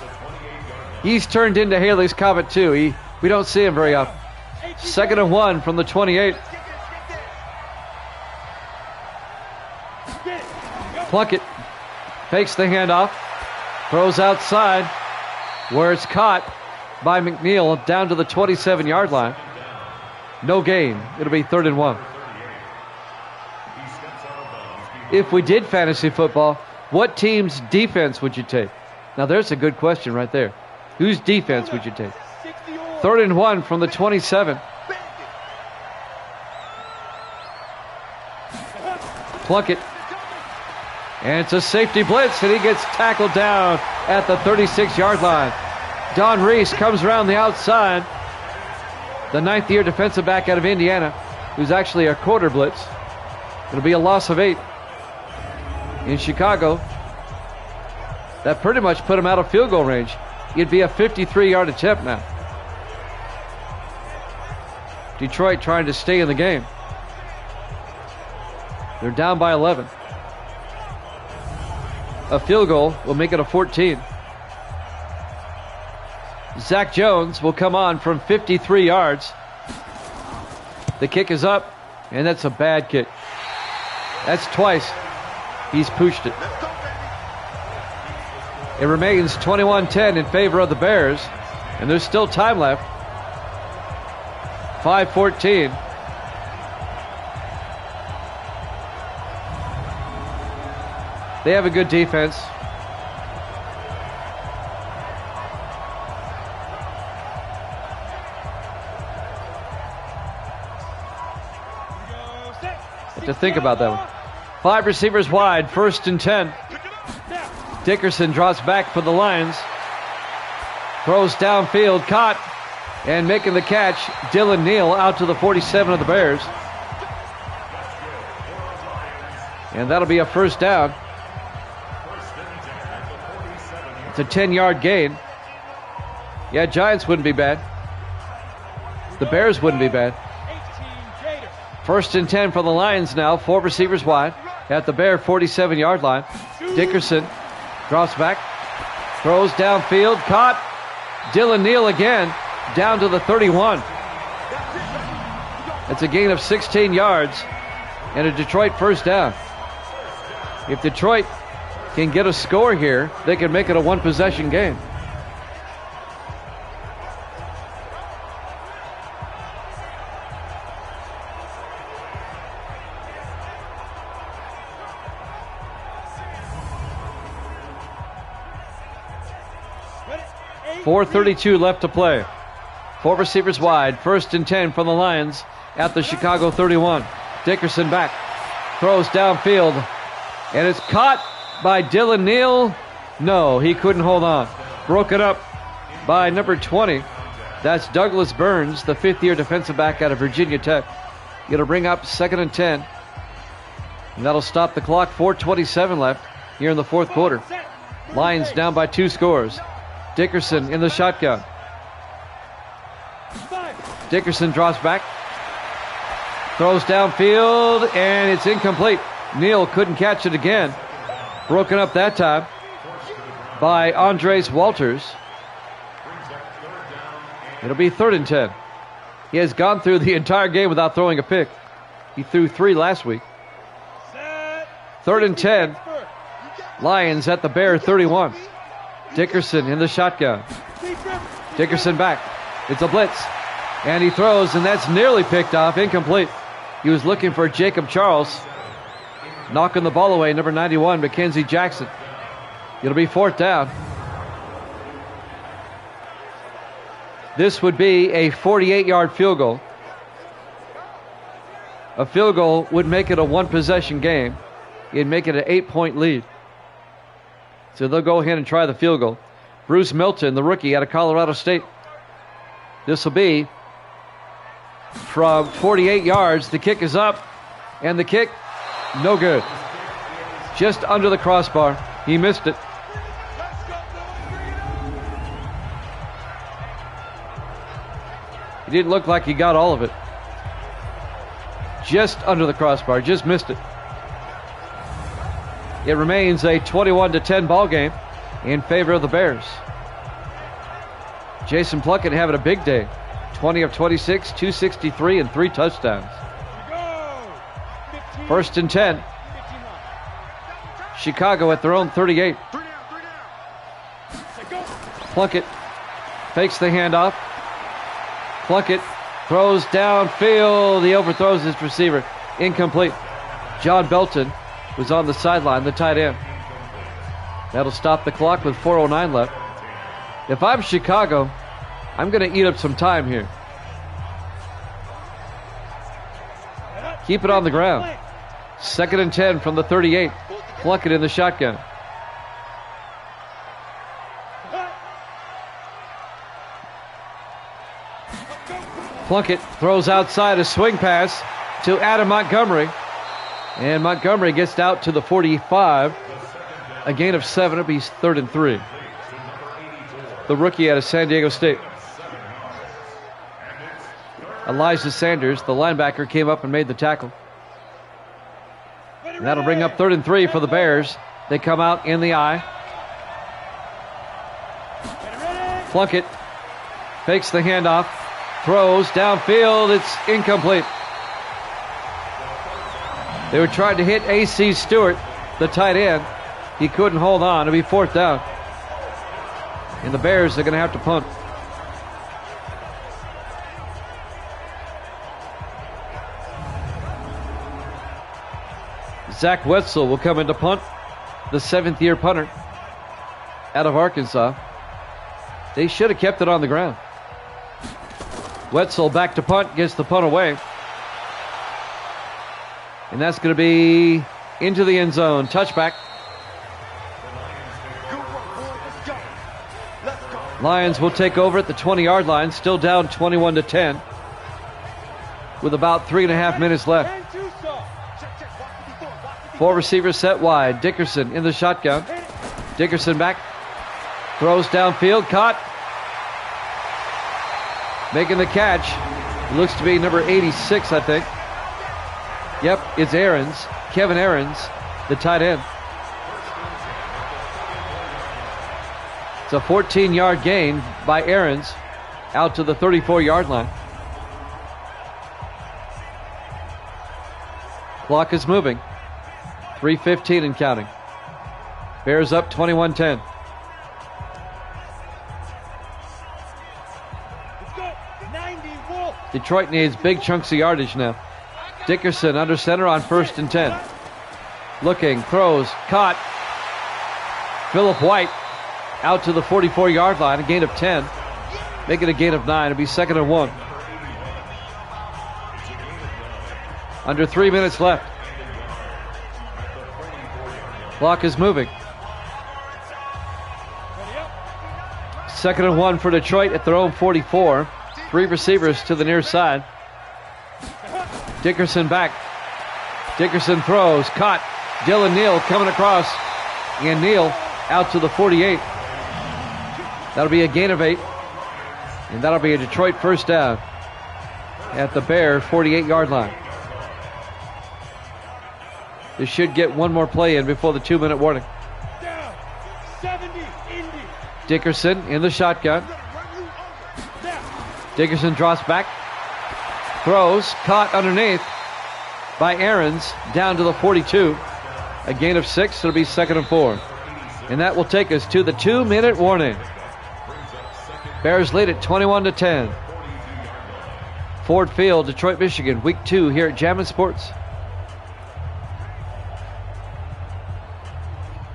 he's turned into Haley's Comet too. We don't see him very often. 2nd and 1 from the 28. Plunkett fakes the handoff, throws outside, where it's caught by McNeil down to the 27-yard line. No gain. It'll be 3rd and 1. If we did fantasy football, what team's defense would you take? Now there's a good question right there. Whose defense would you take? 3rd and 1 from the 27. Plunkett. And it's a safety blitz, and he gets tackled down at the 36-yard line. Don Reese comes around the outside. The 9th-year defensive back out of Indiana, who's actually a quarter blitz. It'll be a loss of 8. In Chicago, that pretty much put him out of field goal range. It'd be a 53-yard attempt now. Detroit trying to stay in the game. They're down by 11. A field goal will make it a 14. Zach Jones will come on from 53 yards. The kick is up, and that's a bad kick. That's twice he's pushed it. It remains 21-10 in favor of the Bears, and there's still time left. 5:14. They have a good defense. To think about that one. 5 receivers wide, 1st and 10. Dickerson drops back for the Lions. Throws downfield, caught, and making the catch, Dylan Neal out to the 47 of the Bears. And that'll be a 1st down. It's a 10-yard gain. Yeah, Giants wouldn't be bad. The Bears wouldn't be bad. 1st and 10 for the Lions now. 4 receivers wide at the Bear 47-yard line. Dickerson drops back, throws downfield, caught. Dylan Neal again down to the 31. It's a gain of 16 yards and a Detroit 1st down. If Detroit can get a score here, they can make it a 1-possession game. .432 left to play. 4 receivers wide. 1st and 10 from the Lions at the Chicago 31. Dickerson back. Throws downfield. And it's caught by Dylan Neal. No, he couldn't hold on. Broken up by number 20. That's Douglas Burns, the 5th-year defensive back out of Virginia Tech. It'll bring up 2nd and 10. And that'll stop the clock. 4:27 left here in the 4th quarter. Lions down by 2 scores. Dickerson in the shotgun. Dickerson drops back. Throws downfield, and it's incomplete. Neal couldn't catch it again. Broken up that time by Andres Walters. It'll be 3rd and 10. He has gone through the entire game without throwing a pick. He threw 3 last week. 3rd and 10. Lions at the Bear 31. Dickerson in the shotgun. Dickerson back. It's a blitz. And he throws, and that's nearly picked off. Incomplete. He was looking for Jacob Charles. Knocking the ball away, number 91, Mackenzie Jackson. It'll be 4th down. This would be a 48-yard field goal. A field goal would make it a 1-possession game. It'd make it an 8-point lead. So they'll go ahead and try the field goal. Bruce Milton, the rookie out of Colorado State, This will be from 48 yards. The kick is up, and the kick, no good. Just under the crossbar. He missed it. It didn't look like he got all of it. Just under the crossbar, just missed it. It remains a 21-10 ball game in favor of the Bears. Jason Plunkett having a big day. 20 of 26, 263, and 3 touchdowns. First and 10. Chicago at their own 38. Plunkett fakes the handoff. Plunkett throws downfield. He overthrows his receiver. Incomplete. John Belton was on the sideline, the tight end. That'll stop the clock with 4:09 left. If I'm Chicago, I'm going to eat up some time here. Keep it on the ground. Second and 10 from the 38. Plunkett in the shotgun. Plunkett throws outside a swing pass to Adam Montgomery. And Montgomery gets out to the 45. A gain of 7. It'll be 3rd and 3. The rookie out of San Diego State. Elijah Sanders, the linebacker, came up and made the tackle. And that'll bring up 3rd and 3 for the Bears. They come out in the eye. Plunkett fakes the handoff. Throws downfield. It's incomplete. They were trying to hit A.C. Stewart, the tight end. He couldn't hold on. It'll be 4th down. And the Bears are going to have to punt. Zach Wetzel will come into punt, the 7th-year punter out of Arkansas. They should have kept it on the ground. Wetzel back to punt, gets the punt away. And that's going to be into the end zone. Touchback. Lions will take over at the 20-yard line, still down 21-10 with about 3.5 minutes left. 4 receivers set wide. Dickerson in the shotgun. Dickerson back. Throws downfield. Caught. Making the catch. Looks to be number 86, I think. Yep, it's Ahrens. Kevin Ahrens, the tight end. It's a 14-yard gain by Ahrens out to the 34-yard line. Clock is moving. 3:15 and counting. Bears up 21-10. Detroit needs big chunks of yardage now. Dickerson under center on 1st and 10. Looking, throws, caught. Phillip White out to the 44-yard line, a gain of 10. Make it a gain of 9. It'll be 2nd and 1. Under 3 minutes left. Clock is moving. 2nd and 1 for Detroit at their own 44. 3 receivers to the near side. Dickerson back. Dickerson throws. Caught. Dylan Neal coming across. And Neal out to the 48. That'll be a gain of 8. And that'll be a Detroit first down at the Bear 48-yard line. They should get one more play in before the 2-minute warning. Dickerson in the shotgun. Dickerson drops back. Throws. Caught underneath by Ahrens down to the 42. A gain of 6. It'll be 2nd and 4. And that will take us to the 2-minute warning. Bears lead at 21-10. Ford Field, Detroit, Michigan, week 2 here at Jammin' Sports.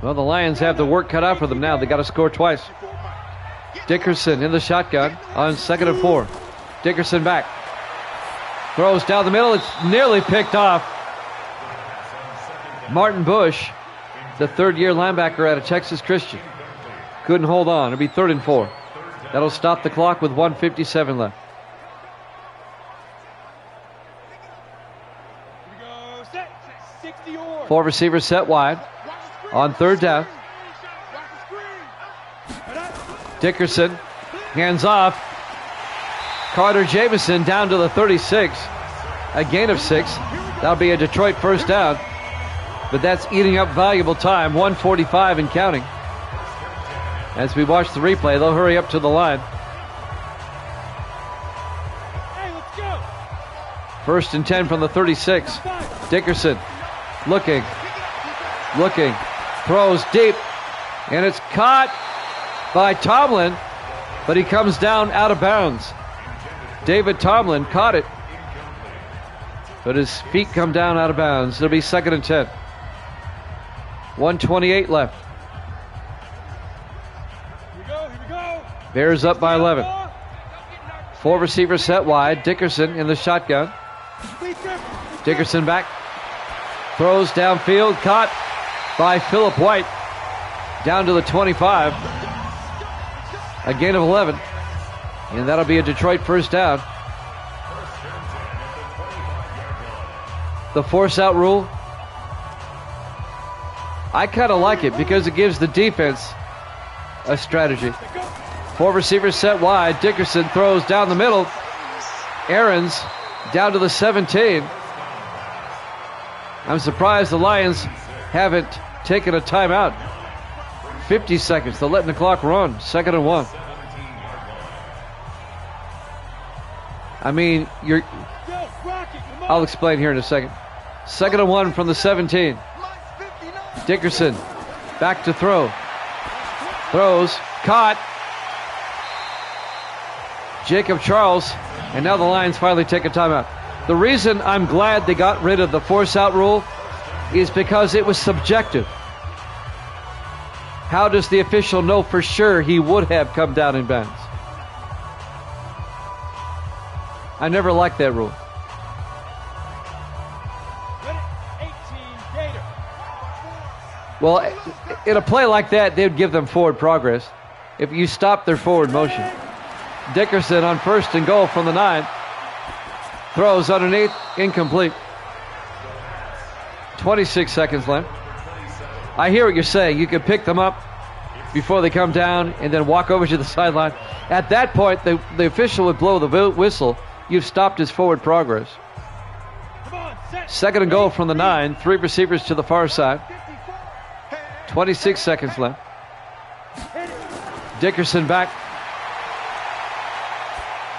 Well, the Lions have the work cut out for them now. They got to score twice. Dickerson in the shotgun on 2nd and 4. Dickerson back. Throws down the middle. It's nearly picked off. Martin Bush, the 3rd-year linebacker out of Texas Christian, couldn't hold on. It'll be 3rd and 4. That'll stop the clock with 1:57 left. Set. 60 or. 4 receivers set wide on third down. Dickerson, hands off. Carter Jamison down to the 36. A gain of 6. That'll be a Detroit first down. But that's eating up valuable time. 1:45 and counting. As we watch the replay, they'll hurry up to the line. Hey, let's go. 1st and 10 from the 36. Dickerson looking, throws deep, and it's caught by Tomlin, but he comes down out of bounds. David Tomlin caught it, but his feet come down out of bounds. It'll be 2nd and 10. 1:28 left. Here we go. Bears up by 11. 4 receivers set wide. Dickerson in the shotgun. Dickerson back. Throws downfield. Caught by Phillip White. Down to the 25. A gain of 11. And that'll be a Detroit first down. The force out rule. I kind of like it because it gives the defense a strategy. 4 receivers set wide. Dickerson throws down the middle. Aaron's down to the 17. I'm surprised the Lions haven't taken a timeout. 50 seconds. They're letting the clock run. 2nd and 1. I mean, I'll explain here in a second. 2nd and 1 from the 17. Dickerson back to throw. Throws. Caught. Jacob Charles. And now the Lions finally take a timeout. The reason I'm glad they got rid of the force out rule is because it was subjective. How does the official know for sure he would have come down in bounds? I never liked that rule. 18 Gator. Well, in a play like that, they would give them forward progress if you stop their forward motion. Dickerson on 1st and goal from the 9. Throws underneath, incomplete. 26 seconds left. I hear what you're saying. You can pick them up before they come down and then walk over to the sideline. At that point, the official would blow the whistle. You've stopped his forward progress. 2nd and goal from the 9. 3 receivers to the far side. 26 seconds left. Dickerson back.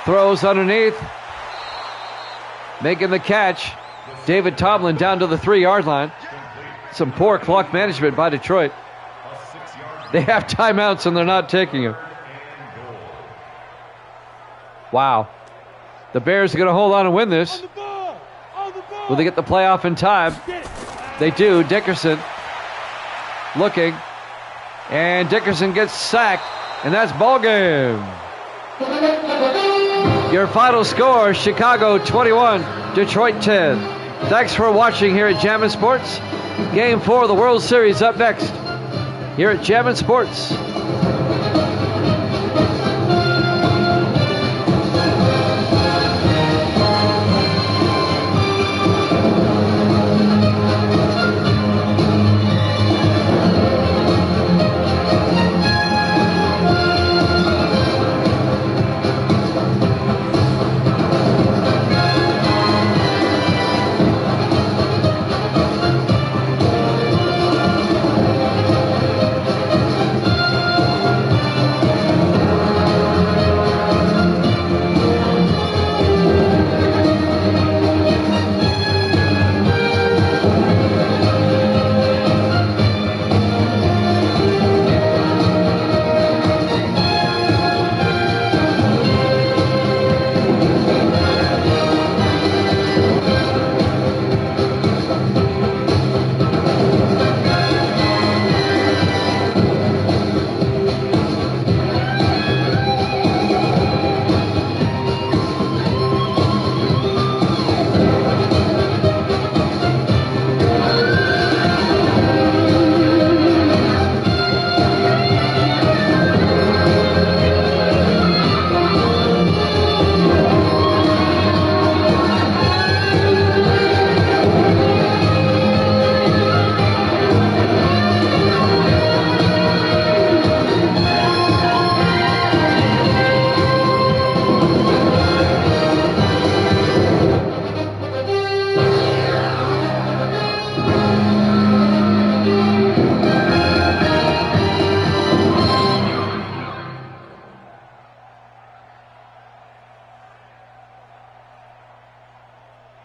Throws underneath. Making the catch. David Tomlin down to the 3-yard line. Some poor clock management by Detroit. They have timeouts and they're not taking them. Wow. The Bears are going to hold on and win this. Will they get the playoff in time? They do. Dickerson looking. And Dickerson gets sacked. And that's ball game. Your final score, Chicago 21, Detroit 10. Thanks for watching here at Jammin' Sports. Game 4 of the World Series up next here at Jammin' Sports.